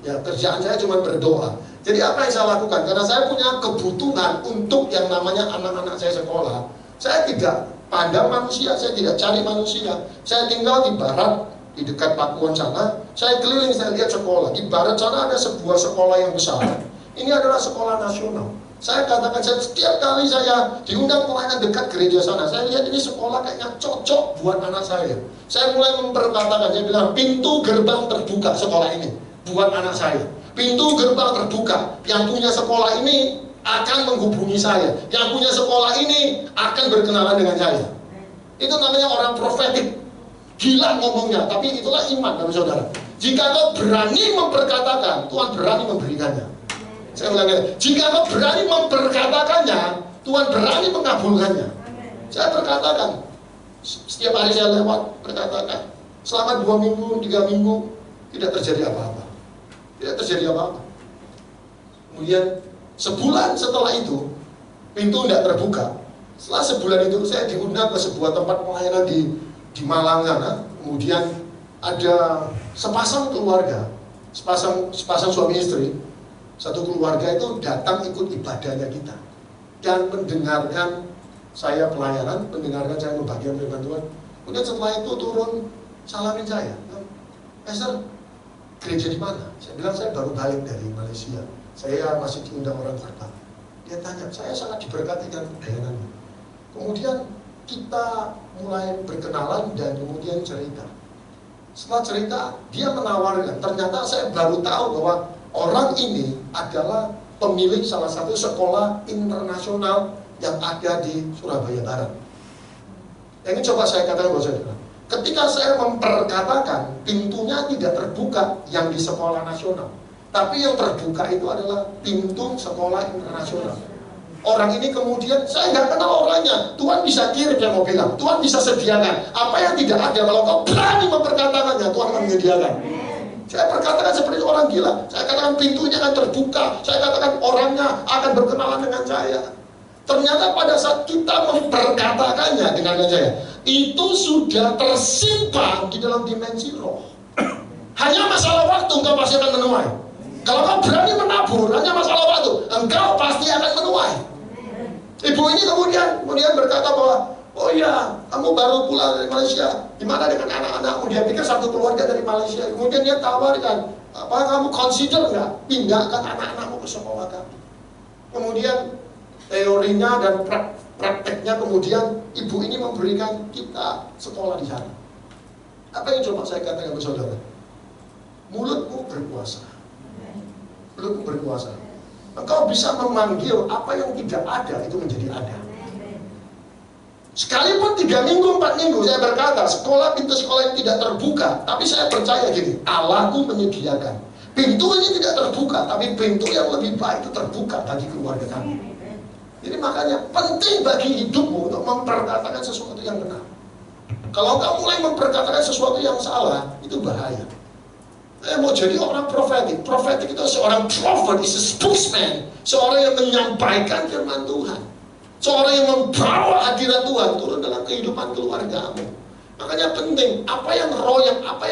Ya, kerjaan saya cuma berdoa. Jadi apa yang saya lakukan? Karena saya punya kebutuhan untuk yang namanya anak-anak saya sekolah. Saya tidak pandang manusia, saya tidak cari manusia. Saya tinggal di barat, di dekat Pakuan sana. Saya keliling, saya lihat sekolah. Di barat sana ada sebuah sekolah yang besar. Ini adalah sekolah nasional. Saya katakan, setiap kali saya diundang pelayanan dekat gereja sana, saya lihat ini sekolah kayaknya cocok buat anak saya. Saya mulai memperkatakan, saya bilang, pintu gerbang terbuka sekolah ini buat anak saya. Pintu gerbang terbuka, yang punya sekolah ini akan menghubungi saya. Yang punya sekolah ini akan berkenalan dengan saya. Itu namanya orang profetik. Gila ngomongnya, tapi itulah iman, Bapak Saudara. Jika kau berani memperkatakan, Tuhan berani memberikannya. Saya ulang lagi, jika kau berani memperkatakannya, Tuhan berani mengabulkannya. Saya berkatakan, setiap hari saya lewat, berkatakan, selama 2 minggu, 3 minggu, tidak terjadi apa-apa. Tidak terjadi apa-apa. Kemudian, sebulan setelah itu, pintu tidak terbuka. Setelah sebulan itu, saya diundang ke sebuah tempat pelayanan di Malang sana. Kemudian, ada sepasang keluarga, sepasang suami istri. Satu keluarga itu datang ikut ibadahnya kita dan mendengarkan saya pelayanan, mendengarkan saya membagikan firman Tuhan. Kemudian setelah itu turun salamin saya, Pastor, gereja di mana? Saya bilang saya baru balik dari Malaysia, saya masih diundang orang Korban. Dia tanya, saya sangat diberkati dengan pelayanannya. Kemudian kita mulai berkenalan dan kemudian cerita. Setelah cerita, dia menawarkan, ternyata saya baru tahu bahwa orang ini adalah pemilik salah satu sekolah internasional yang ada di Surabaya Barat. Ini coba saya katakan bahwa saudara, ketika saya memperkatakan pintunya tidak terbuka yang di sekolah nasional, tapi yang terbuka itu adalah pintu sekolah internasional. Orang ini kemudian, saya nggak kenal orangnya, Tuhan bisa kirim, yang mau bilang, Tuhan bisa sediakan. Apa yang tidak ada, kalau kau berani memperkatakannya, Tuhan akan menyediakan. Saya berkatakan seperti orang gila. Saya katakan pintunya akan terbuka. Saya katakan orangnya akan berkenalan dengan saya. Ternyata pada saat kita memperkatakannya dengan saya, itu sudah tersimpan di dalam dimensi roh. Hanya masalah waktu engkau pasti akan menuai. Kalau kau berani menabur, hanya masalah waktu, engkau pasti akan menuai. ini kemudian berkata bahwa, oh iya, kamu baru pulang dari Malaysia, gimana dengan anak-anakmu? Dia pikir satu keluarga dari Malaysia. Kemudian dia tawarkan, apa kamu consider nggak pindahkan anak-anakmu ke sekolah kami? Kemudian teorinya dan prakteknya, kemudian ibu ini memberikan kita sekolah di sana. Apa yang coba saya katakan kepada saudara? Mulutmu berkuasa. Mulutmu berkuasa. Engkau bisa memanggil apa yang tidak ada itu menjadi ada. Sekalipun 3 minggu, 4 minggu saya berkata, pintu sekolah ini tidak terbuka, tapi saya percaya gini, Allahku menyediakan. Pintu ini tidak terbuka, tapi pintu yang lebih baik itu terbuka bagi keluarga kami. Jadi makanya penting bagi hidupmu untuk memperkatakan sesuatu yang benar. Kalau kamu mulai memperkatakan sesuatu yang salah, itu bahaya. Saya mau jadi orang profetik. Profetik itu seorang prophet, is a spokesman, seorang yang menyampaikan firman Tuhan. Seorang yang membawa hadirat Tuhan turun dalam kehidupan keluargamu. Makanya penting, apa yang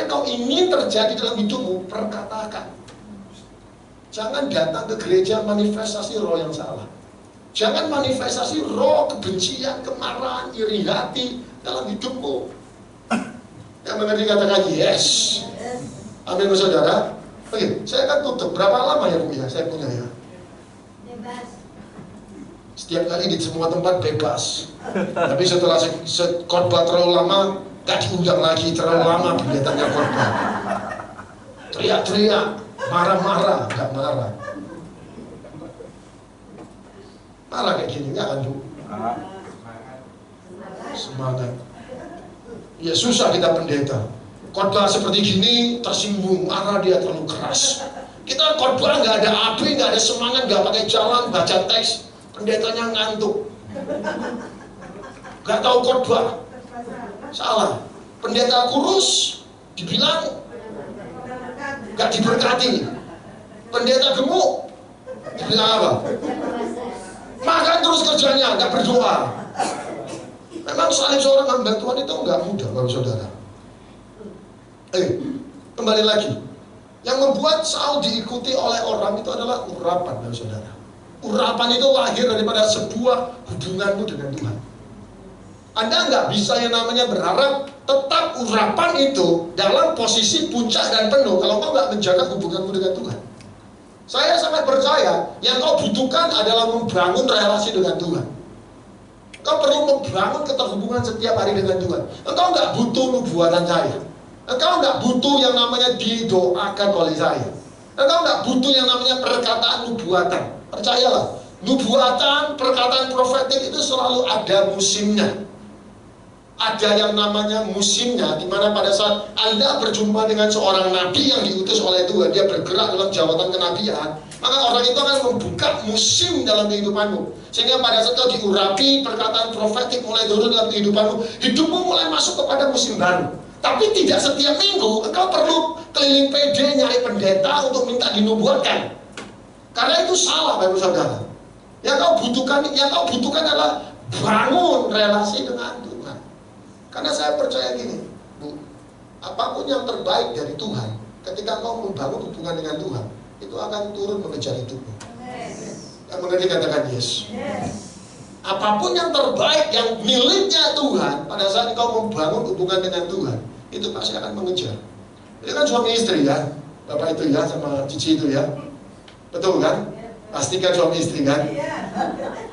kau ingin terjadi dalam hidupmu, perkatakan. Jangan datang ke gereja manifestasi roh yang salah. Jangan manifestasi roh kebencian, kemarahan, iri hati dalam hidupmu. Yang mengerti katakan yes. Amin saudara. Oke, saya akan tutup. Berapa lama ya Bu ya? Saya punya ya. Setiap kali di semua tempat bebas. Tapi setelah khotbah terlalu lama, gak diundang lagi, terlalu lama pendetanya khotbah. Teriak-teriak, marah-marah, gak marah. Marah kayak gini, gak kan Bu? Semangat. Ya susah kita pendeta. Khotbah seperti gini, tersinggung, marah dia terlalu keras. Kita khotbah gak ada api, gak ada semangat, gak pakai jalan, baca teks. Pendetanya ngantuk, gak tahu khotbah, salah. Pendeta kurus, dibilang gak diberkati. Pendeta gemuk, dibilang apa? Makan terus kerjanya, gak berdoa. Memang salib seorang hamba Tuhan itu gak mudah, Bapak Saudara. Kembali lagi, yang membuat Saul diikuti oleh orang itu adalah urapan, Bapak Saudara. Urapan itu lahir daripada sebuah hubunganmu dengan Tuhan. Anda nggak bisa yang namanya berharap tetap urapan itu dalam posisi puncak dan penuh kalau kau nggak menjaga hubunganmu dengan Tuhan. Saya sangat percaya yang kau butuhkan adalah membangun relasi dengan Tuhan. Kau perlu membangun keterhubungan setiap hari dengan Tuhan. Engkau nggak butuh nubuatan saya. Engkau nggak butuh yang namanya didoakan oleh saya. Engkau nggak butuh yang namanya perkataan nubuatan. Percayalah, nubuatan, perkataan profetik itu selalu ada musimnya. Ada yang namanya musimnya, di mana pada saat Anda berjumpa dengan seorang nabi yang diutus oleh Tuhan, dia bergerak dalam jabatan kenabian, maka orang itu akan membuka musim dalam kehidupanmu. Sehingga pada saat kau diurapi, perkataan profetik mulai turun dalam kehidupanmu, hidupmu mulai masuk kepada musim baru. Tapi tidak setiap minggu engkau perlu keliling PD nyari pendeta untuk minta dinubuatkan. Karena itu salah, Bapak Saudara. Yang kau butuhkan adalah bangun relasi dengan Tuhan. Karena saya percaya gini, Bu, apapun yang terbaik dari Tuhan, ketika kau membangun hubungan dengan Tuhan, itu akan turun mengejar hidupmu. Yang mengerti katakan yes. Apapun yang terbaik, yang miliknya Tuhan, pada saat kau membangun hubungan dengan Tuhan, itu pasti akan mengejar. Itu kan suami istri ya, Bapak itu ya, sama Cici itu ya. Betul kan? Pastikan suami istri kan?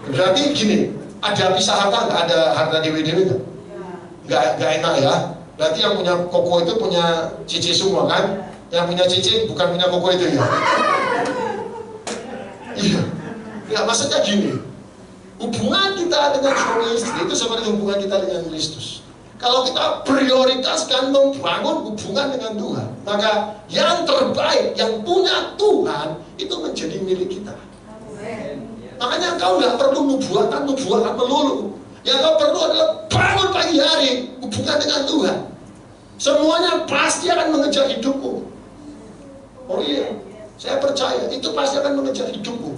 Berarti gini, ada pisah harta nggak? Ada harta dewi-dewi nggak? Nggak enak ya. Berarti yang punya koko itu punya Cici semua kan? Yang punya Cici bukan punya koko itu ya? Iya. Ya maksudnya gini, hubungan kita dengan suami istri itu seperti hubungan kita dengan Kristus. Kalau kita prioritaskan membangun hubungan dengan Tuhan, maka yang terbaik, yang punya Tuhan, itu menjadi milik kita. Makanya kau nggak perlu nubuatan melulu. Yang kau perlu adalah bangun pagi hari, hubungan dengan Tuhan. Semuanya pasti akan mengejar hidupmu. Oh iya, saya percaya, itu pasti akan mengejar hidupmu.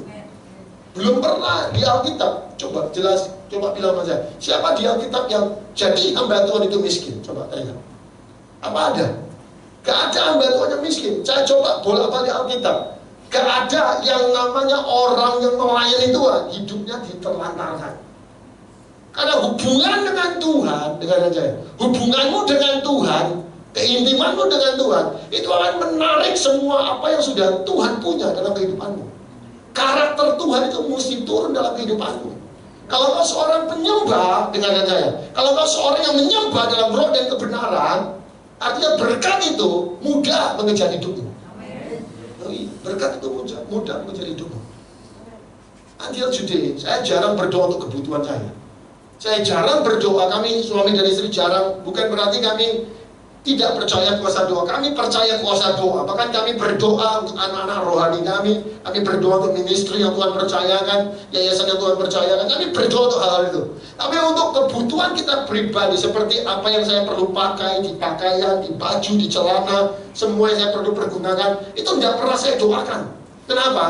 Belum pernah di Alkitab, coba bilang sama saya, siapa di Alkitab yang jadi hamba Tuhan itu miskin? Coba tanya. Apa ada? Gak ada hamba Tuhan yang miskin. Saya coba bolak-balik Alkitab. Gak ada yang namanya orang yang melayani Tuhan hidupnya diterlantarkan. Karena hubungan dengan Tuhan, dengan saya, hubunganmu dengan Tuhan, keintimanmu dengan Tuhan, itu akan menarik semua apa yang sudah Tuhan punya dalam kehidupanmu. Karakter Tuhan itu mesti turun dalam kehidupanmu. Kalau kau seorang penyembah, dengan saya, kalau kau seorang yang menyembah dalam roh dan kebenaran, artinya berkat itu mudah mengejar hidupmu. Berkat itu mudah mengejar hidupmu. Until today, saya jarang berdoa untuk kebutuhan saya. Saya jarang berdoa, kami suami dan istri jarang, bukan berarti kami tidak percaya kuasa doa. Kami percaya kuasa doa. Bahkan kami berdoa untuk anak-anak rohani kami berdoa untuk ministry yang Tuhan percayakan, yayasan yang Tuhan percayakan. Kami berdoa untuk hal-hal itu. Tapi untuk kebutuhan kita pribadi, seperti apa yang saya perlu pakai di pakaian, di baju, di celana, semua yang saya perlu pergunakan, itu tidak pernah saya doakan. Kenapa?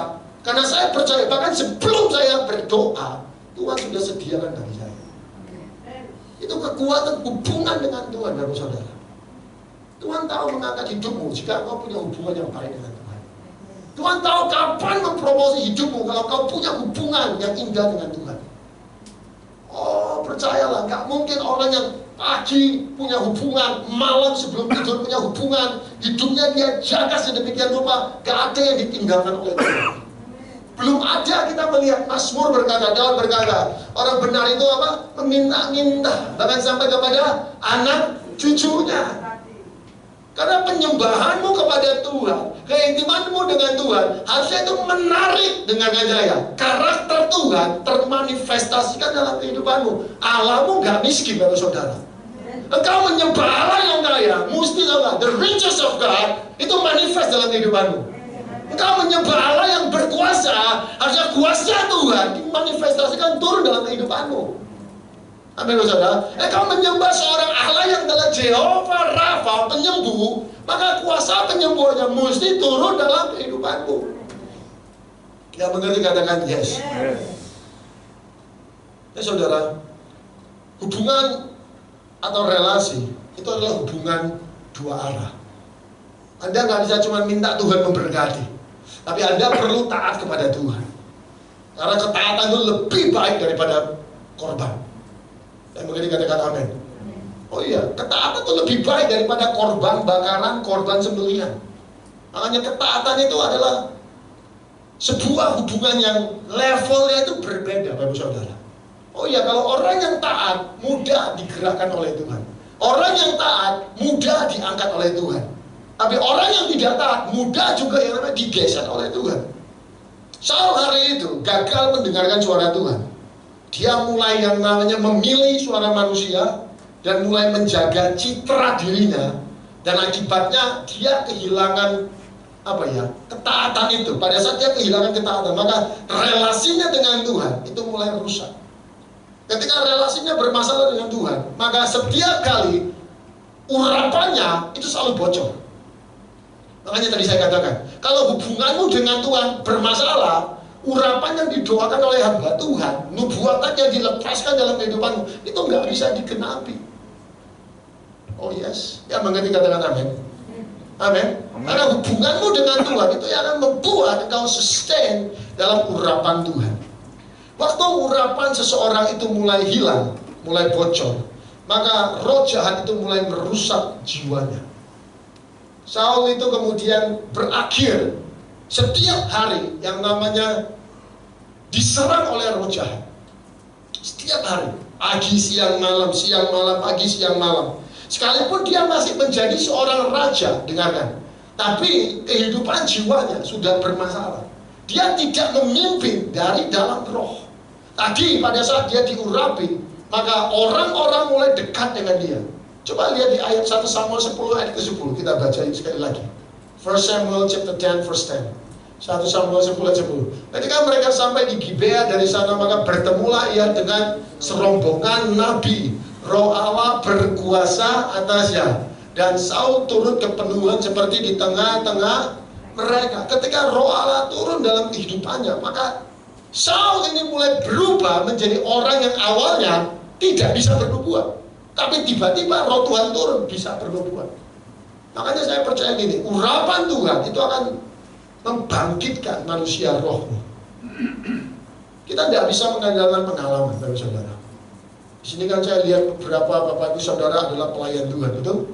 Karena saya percaya, bahkan sebelum saya berdoa, Tuhan sudah sediakan bagi saya. Itu kekuatan hubungan dengan Tuhan, baru saudara. Tuhan tahu mengangkat hidupmu jika kau punya hubungan yang baik dengan Tuhan. Tuhan tahu kapan mempromosi hidupmu kalau kau punya hubungan yang indah dengan Tuhan. Oh, percayalah, gak mungkin orang yang pagi punya hubungan, malam sebelum tidur punya hubungan, hidupnya dia jaga sedemikian rupa, gak ada yang ditinggalkan oleh Tuhan. Belum ada kita melihat Mazmur berkata, Daud berkata, orang benar itu apa? Meminta-minta, bahkan sampai kepada anak cucunya. Karena penyembahanmu kepada Tuhan, keintimanmu dengan Tuhan, harusnya itu menarik dengan saya. Karakter Tuhan termanifestasikan dalam kehidupanmu. Allahmu gak miskin, bapak saudara. Engkau menyembah Allah yang kaya, mesti tahu, the riches of God itu manifest dalam kehidupanmu. Engkau menyembah Allah yang berkuasa, harusnya kuasa Tuhan dimanifestasikan turun dalam kehidupanmu. Amin, saudara. Kau menyembah seorang Allah yang adalah Jehovah Rafa, penyembuh, maka kuasa penyembuhannya mesti turun dalam kehidupanmu. Yang mengerti katakan yes. Ya saudara, hubungan atau relasi itu adalah hubungan dua arah. Anda nggak bisa cuma minta Tuhan memberkati, tapi Anda perlu taat kepada Tuhan. Karena ketaatan itu lebih baik daripada korban. Yang mengerti katakan amin. Oh iya, ketaatan itu lebih baik daripada korban bakaran, korban sembelihan. Makanya ketaatan itu adalah sebuah hubungan yang levelnya itu berbeda, Bapak Saudara. Oh iya, kalau orang yang taat mudah digerakkan oleh Tuhan. Orang yang taat mudah diangkat oleh Tuhan. Tapi orang yang tidak taat mudah juga yang namanya digeser oleh Tuhan. Saul hari itu gagal mendengarkan suara Tuhan. Dia mulai yang namanya memilih suara manusia dan mulai menjaga citra dirinya, dan akibatnya dia kehilangan ketaatan itu. Pada saat dia kehilangan ketaatan, maka relasinya dengan Tuhan itu mulai rusak. Ketika relasinya bermasalah dengan Tuhan, maka setiap kali urapannya itu selalu bocor. Makanya tadi saya katakan, kalau hubunganmu dengan Tuhan bermasalah, urapan yang didoakan oleh hamba Tuhan, nubuatan yang dilepaskan dalam kehidupanmu, itu nggak bisa digenapi. Oh yes, yang mengerti katakan amin. Amin. Karena hubunganmu dengan Tuhan itu yang akan membuat engkau sustain dalam urapan Tuhan. Waktu urapan seseorang itu mulai hilang, mulai bocor, maka roh jahat itu mulai merusak jiwanya. Saul itu kemudian berakhir setiap hari yang namanya diserang oleh roh jahat. Setiap hari, pagi, siang, malam, pagi, siang, malam. Sekalipun dia masih menjadi seorang raja, dengarkan, tapi kehidupan jiwanya sudah bermasalah. Dia tidak memimpin dari dalam roh. Tadi pada saat dia diurapi, maka orang-orang mulai dekat dengan dia. Coba lihat di ayat 1 Samuel 10 ayat ke-10, kita baca sekali lagi. 1 Samuel chapter 10 verse 10. 1 Samuel 10 ayat 10. Ketika mereka sampai di Gibea, dari sana maka bertemulah ia dengan serombongan nabi. Roh Allah berkuasa atasnya, dan Saul turut kepenuhan seperti di tengah-tengah mereka. Ketika roh Allah turun dalam kehidupannya, maka Saul ini mulai berubah menjadi orang yang awalnya tidak bisa bernubuat, tapi tiba-tiba roh Tuhan turun bisa bernubuat. Makanya saya percaya gini, urapan Tuhan itu akan membangkitkan manusia rohmu. Kita tidak bisa mengandalkan pengalaman, saudara. Di sini kan saya lihat beberapa Bapak Ibu Saudara adalah pelayan Tuhan, betul?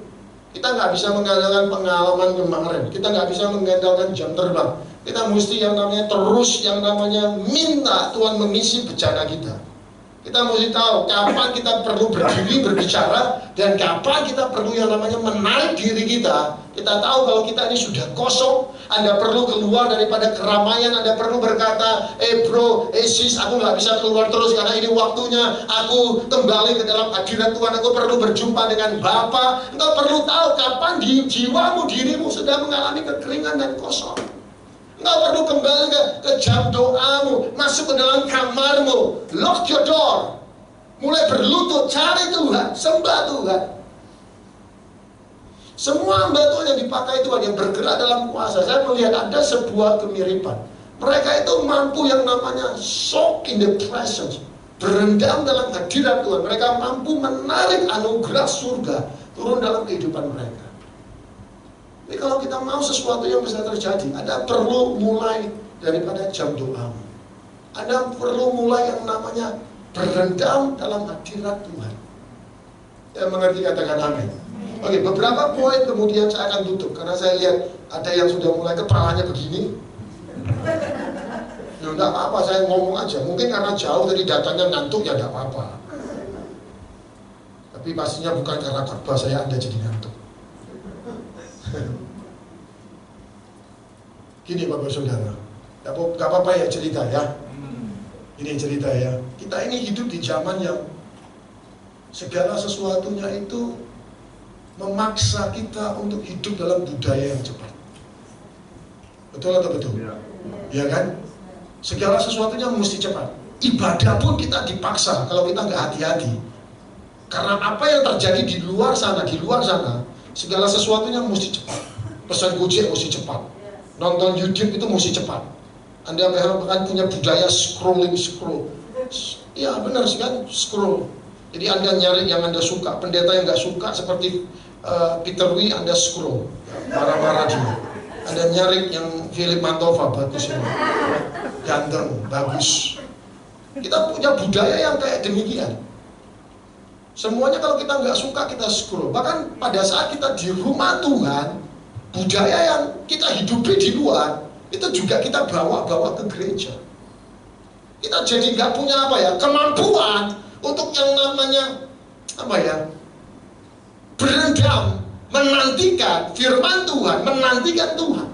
Kita nggak bisa mengandalkan pengalaman kemarin, kita nggak bisa mengandalkan jam terbang. Kita mesti yang namanya terus, yang namanya minta Tuhan mengisi bejana kita. Kita mesti tahu kapan kita perlu berdiri berbicara dan kapan kita perlu yang namanya menarik diri kita. Kita tahu kalau kita ini sudah kosong, Anda perlu keluar daripada keramaian, Anda perlu berkata, bro, sis, aku nggak bisa keluar terus karena ini waktunya aku kembali ke dalam hadirat Tuhan, aku perlu berjumpa dengan Bapa. Engkau perlu tahu kapan di jiwamu, dirimu sedang mengalami kekeringan dan kosong. Engkau perlu kembali ke jam doamu, masuk ke dalam kamarmu, lock your door, mulai berlutut, cari Tuhan, sembah Tuhan. Semua hamba Tuhan yang dipakai Tuhan, yang bergerak dalam kuasa, saya melihat ada sebuah kemiripan. Mereka itu mampu yang namanya soak in the presence, berendam dalam hadirat Tuhan. Mereka mampu menarik anugerah surga turun dalam kehidupan mereka. Jadi kalau kita mau sesuatu yang bisa terjadi, Anda perlu mulai daripada jam doamu. Anda perlu mulai yang namanya berendam dalam hadirat Tuhan. Yang mengerti katakan amin. Oke, beberapa poin kemudian saya akan tutup karena saya lihat ada yang sudah mulai kepalanya begini. Ya enggak apa-apa, saya ngomong aja. Mungkin karena jauh dari datanya ngantuk, ya enggak apa-apa. Tapi pastinya bukan karena khotbah saya Anda jadi ngantuk. Gini Bapak Saudara, gak apa-apa ya cerita ya. Ini cerita ya. Kita ini hidup di zaman yang segala sesuatunya itu memaksa kita untuk hidup dalam budaya yang cepat. Betul atau betul? Ya kan? Segala sesuatunya mesti cepat. Ibadah pun kita dipaksa kalau kita nggak hati-hati. Karena apa yang terjadi di luar sana, segala sesuatunya mesti cepat. Pesan Gojek mesti cepat. Nonton YouTube itu mesti cepat. Anda bahkan punya budaya scroll. Ya benar sih kan, scroll. Jadi Anda nyari yang Anda suka. Pendeta yang nggak suka seperti Peter Wee, Anda scroll. Marah-marah dia. Anda nyari yang Philip Mantova, bagus ini. Ganteng, bagus. Kita punya budaya yang kayak demikian. Semuanya kalau kita nggak suka kita scroll. Bahkan pada saat kita di rumah Tuhan, budaya yang kita hidupi di luar itu juga kita bawa ke gereja. Kita jadi nggak punya kemampuan untuk yang namanya berendam, menantikan firman Tuhan, menantikan Tuhan.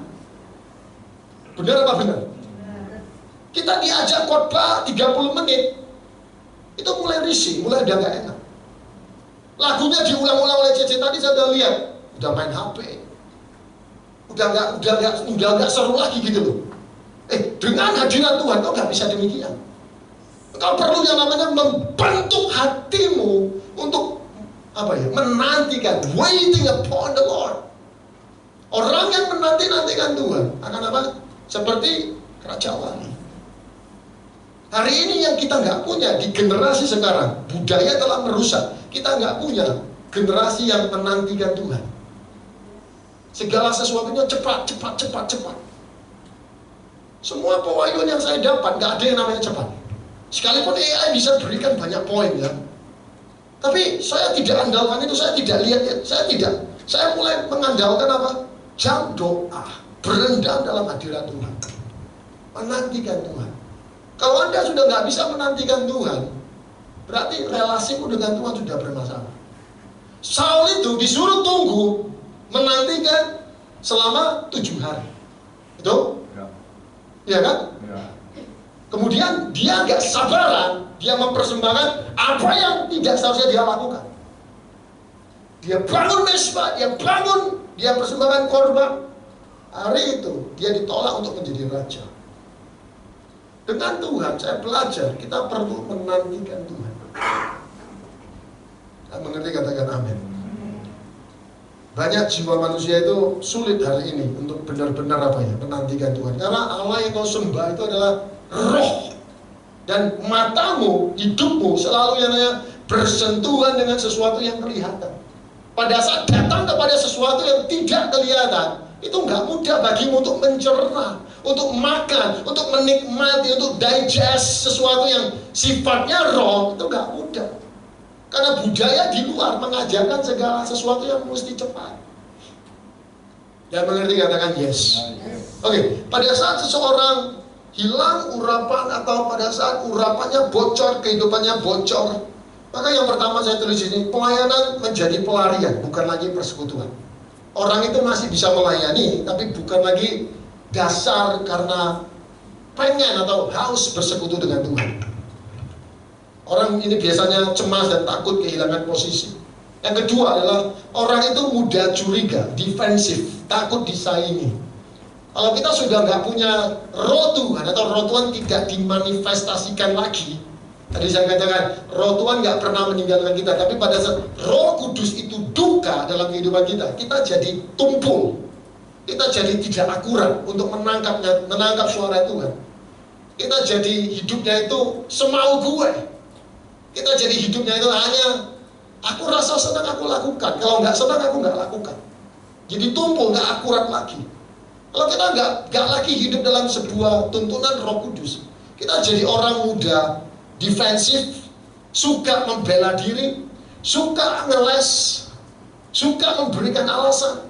Benar apa benar? Kita diajak khotbah 30 menit, itu mulai risih, mulai udah nggak enak. Lagunya diulang-ulang oleh Cece tadi saya udah lihat, udah main HP. Udah nggak seru lagi gitu loh. Dengan hadirat Tuhan kau nggak bisa demikian. Kau perlu yang namanya membentuk hatimu untuk menantikan, waiting upon the Lord. Orang yang menantikan Tuhan akan seperti Raja Wali. Hari ini yang kita nggak punya di generasi sekarang, budaya telah merusak. Kita nggak punya generasi yang menantikan Tuhan. Segala sesuatunya cepat. Semua poin yang saya dapat, nggak ada yang namanya cepat. Sekalipun AI bisa berikan banyak poin ya. Tapi saya tidak andalkan itu, saya tidak lihat, saya mulai mengandalkan jam doa, berendam dalam hadirat Tuhan, menantikan Tuhan. Kalau Anda sudah nggak bisa menantikan Tuhan, berarti relasimu dengan Tuhan sudah bermasalah. Saul itu disuruh tunggu, menantikan selama 7 hari. Betul? Ya kan? Ya. Kemudian dia nggak sabaran, dia mempersembahkan apa yang tidak seharusnya dia lakukan. Dia bangun mesbah, dia persembahkan korban. Hari itu dia ditolak untuk menjadi raja. Dengan Tuhan saya belajar kita perlu menantikan Tuhan. Saya mengerti, katakan amin. Banyak jiwa manusia itu sulit hari ini untuk benar-benar menantikan Tuhan. Karena Allah yang kau sembah itu adalah roh. Dan matamu, hidupmu selalu yang bersentuhan dengan sesuatu yang kelihatan. Pada saat datang kepada sesuatu yang tidak kelihatan, itu nggak mudah bagimu untuk mencerna, untuk makan, untuk menikmati, untuk digest sesuatu yang sifatnya roh, itu nggak mudah. Karena budaya di luar mengajarkan segala sesuatu yang mesti cepat. Yang mengerti katakan yes. Oke, pada saat seseorang hilang urapan atau pada saat urapannya bocor, kehidupannya bocor, maka yang pertama saya tulis ini, pelayanan menjadi pelarian, bukan lagi persekutuan. Orang itu masih bisa melayani, tapi bukan lagi dasar karena pengen atau haus bersekutu dengan Tuhan. Orang ini biasanya cemas dan takut kehilangan posisi. Yang kedua adalah orang itu mudah curiga, defensif, takut disaingi. Kalau kita sudah nggak punya roh Tuhan atau roh Tuhan tidak dimanifestasikan lagi, tadi saya katakan roh Tuhan nggak pernah meninggalkan kita, tapi pada saat Roh Kudus itu duka dalam kehidupan kita, kita jadi tumpul, kita jadi tidak akurat untuk menangkap suara Tuhan. Kita jadi hidupnya itu semau gue. Kita jadi hidupnya itu hanya aku rasa senang aku lakukan, kalau nggak senang aku nggak lakukan. Jadi tumpul, nggak akurat lagi. Kalau kita nggak lagi hidup dalam sebuah tuntunan Roh Kudus, kita jadi orang muda, defensif, suka membela diri, suka ngeles, suka memberikan alasan.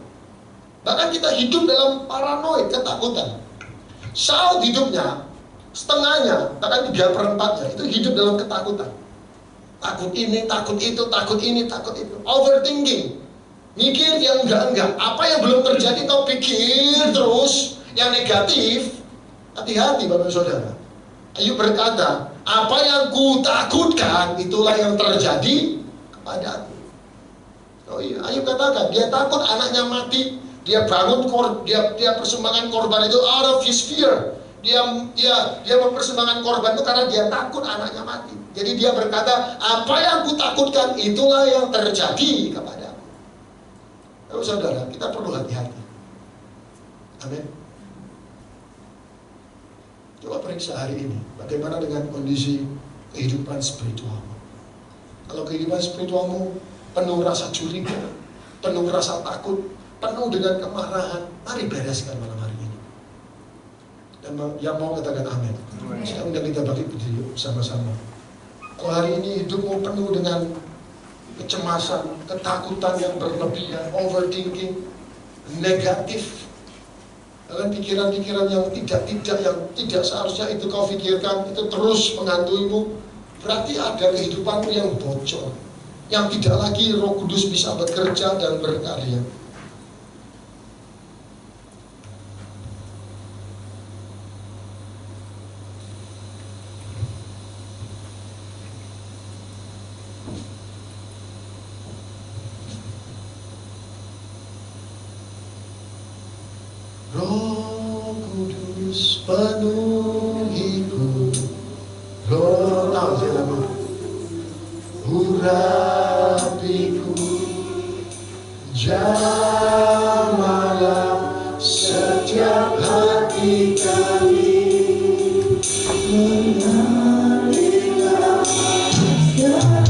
Bahkan kita hidup dalam paranoid, ketakutan. Saul hidupnya, setengahnya, bahkan 3/4-nya, itu hidup dalam ketakutan. Takut ini, takut itu, takut ini, takut itu. Overthinking. Mikir yang enggak-enggak. Apa yang belum terjadi kau pikir terus. Yang negatif. Hati-hati Bapak Saudara. Ayub berkata, apa yang ku takutkan itulah yang terjadi kepadaku. Oh iya, Ayub katakan, dia takut anaknya mati. Dia bangun, dia persembahkan korban itu out of his fear. Dia mempersembahkan korban itu karena dia takut anaknya mati. Jadi dia berkata, apa yang ku takutkan itulah yang terjadi kepadaku. Lalu saudara, kita perlu hati-hati. Amin. Coba periksa hari ini, bagaimana dengan kondisi kehidupan spiritualmu. Kalau kehidupan spiritualmu penuh rasa curiga, penuh rasa takut, penuh dengan kemarahan, mari bereskan malam hari ini. Dan yang mau katakan amin. Sekarang kita bagi berdiri sama-sama. Kalau hari ini hidupmu penuh dengan kecemasan, ketakutan yang berlebihan, overthinking, negatif, dengan pikiran-pikiran yang tidak seharusnya itu kau pikirkan, itu terus menghantuimu, berarti ada kehidupanmu yang bocor, yang tidak lagi Roh Kudus bisa bekerja dan berkarya. Roh Kudus penuhiku, Roh tahu saya lagu urapiku, jamalah setiap hati kami, menarilah segala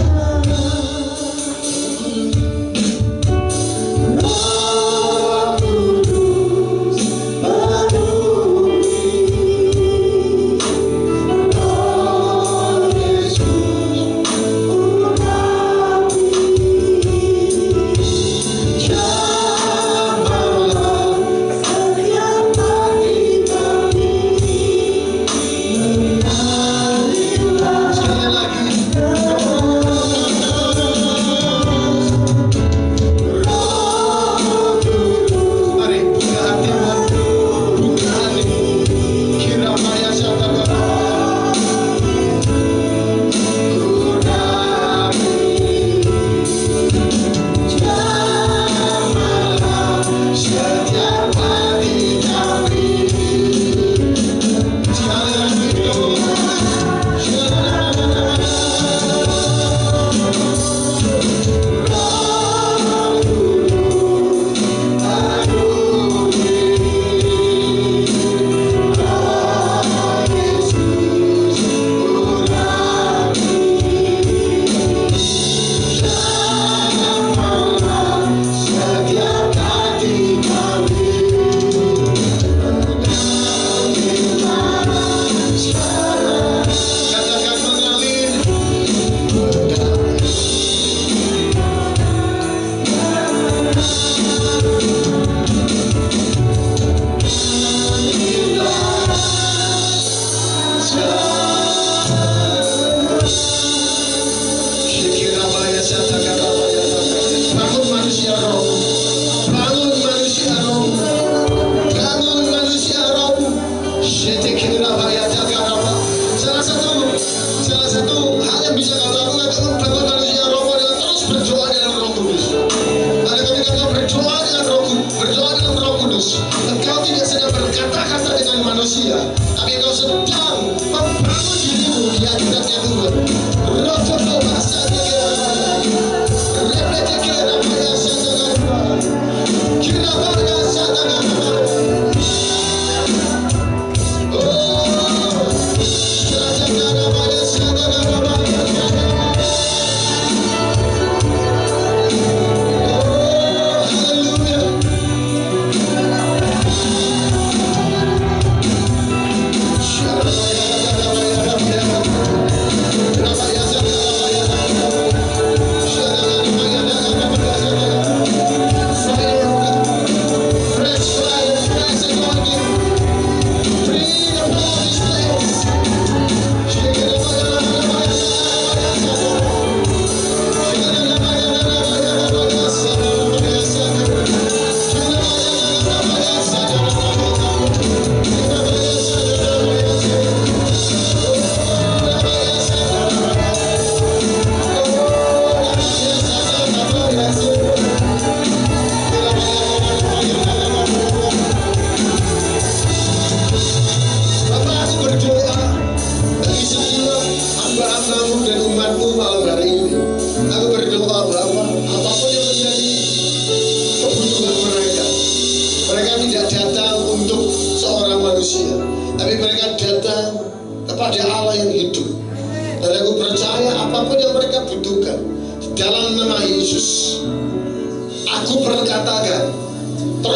yang bisa kau lakukan untuk membangun manusia roh adalah terus berdoa dengan Roh Kudus. Karena ketika kau berdoa dengan Roh Kudus, engkau tidak sedang berkata-kata dengan manusia, tapi engkau sedang membangun dirimu di hadiratnya Tuhan. Roh Kudus bahasa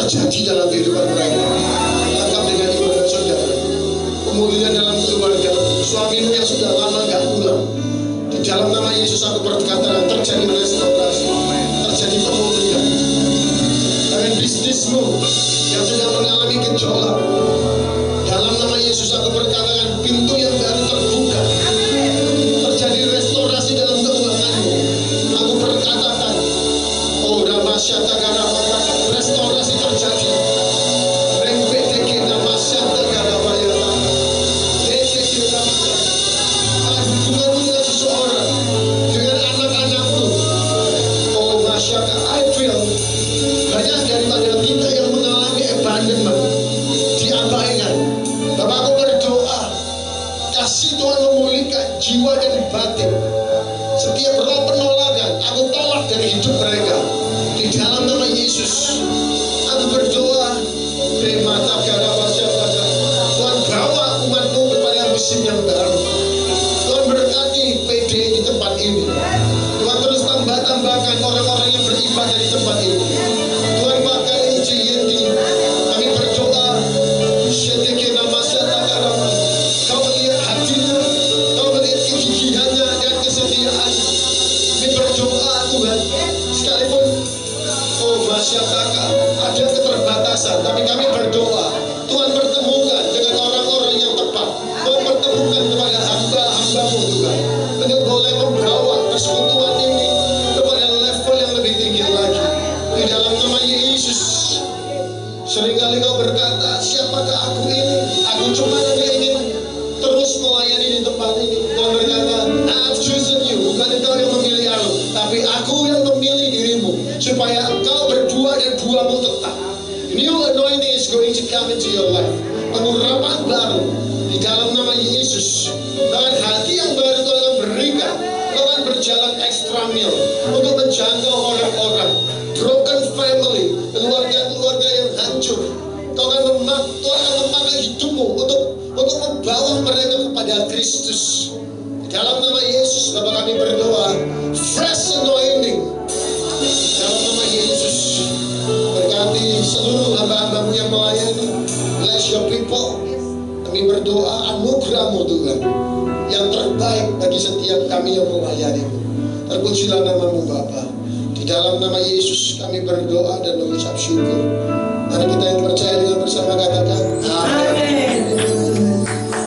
terjadi dalam kehidupan mereka. Lengkap dengan ibadah saudara, pemulihan dalam keluarga, suamimu yang sudah lama gak pulang, di dalam nama Yesus aku berkata terjadi restorasi, terjadi pemulihan. Dan bisnismu yang sedang mengalami gejolak, dalam nama Yesus aku berkatakan pintu yang baru terbuka, terjadi restorasi dalam keuanganmu. Aku berkatakan, oh Damasyata Karabaya, restorasi terjadi. Rempeteke Damasyata Karabaya, Rempeteke Damasyata. Hubunganmu dengan seseorang, dengan anak-anakmu, oh Masyata, I feel banyak daripada kita yang mengalami abandonment, diabaikan. Bapak, aku berdoa, kasih Tuhan memulihkan jiwa dan batin. Setiap roh penolakan, aku tolak dari hidup mereka di dalam nama Yesus. Aku berdoa, Tuhan bawa umatmu kepada musim yang baru. Tuhan berkati PD di tempat ini. Tuhan terus tambahkan orang-orang yang beribadah di tempat ini. Tuhan pakai JYD. Kami berdoa, Kau melihat hatinya, Kau melihat kegigihannya dan kesetiaan. Kami berdoa Tuhan, sekalipun masyarakat ada keterbatasan, tapi kami berdoa Tuhan pertemukan dengan orang-orang yang tepat. Tuhan pertemukan kepada hamba-hambamu Tuhan, untuk boleh membawa persekutuan ini kepada level yang lebih tinggi lagi di dalam nama Yesus. Seringkali kau berkata, siapakah aku ini? Aku cuma ingin terus melayani di tempat ini. Tuhan berkata, I've chosen you. Bukan engkau yang memilih aku, tapi aku yang memilih dirimu, supaya engkau berdua dan buahmu tetap. New anointing is going to come into your life. Pengurapan baru di dalam nama Yesus. Dengan hati yang baru Tuhan akan berikan. Tuhan akan berjalan extra mile untuk menjangkau orang-orang broken family, keluarga-keluarga yang hancur. Tuhan akan memakai hidupmu untuk membawa mereka kepada Kristus. Dalam nama Yesus, Bapak kami berdoa, fresh anointing. Dalam nama Yesus, berkati seluruh hamba-hambamu yang melayani. Bless your people. Kami berdoa anugerah-Mu Tuhan, yang terbaik bagi setiap kami yang melayani-Mu. Terpujilah nama-Mu Bapa. Di dalam nama Yesus kami berdoa dan mengucap syukur. Mari kita yang percaya dengan bersama katakan amin.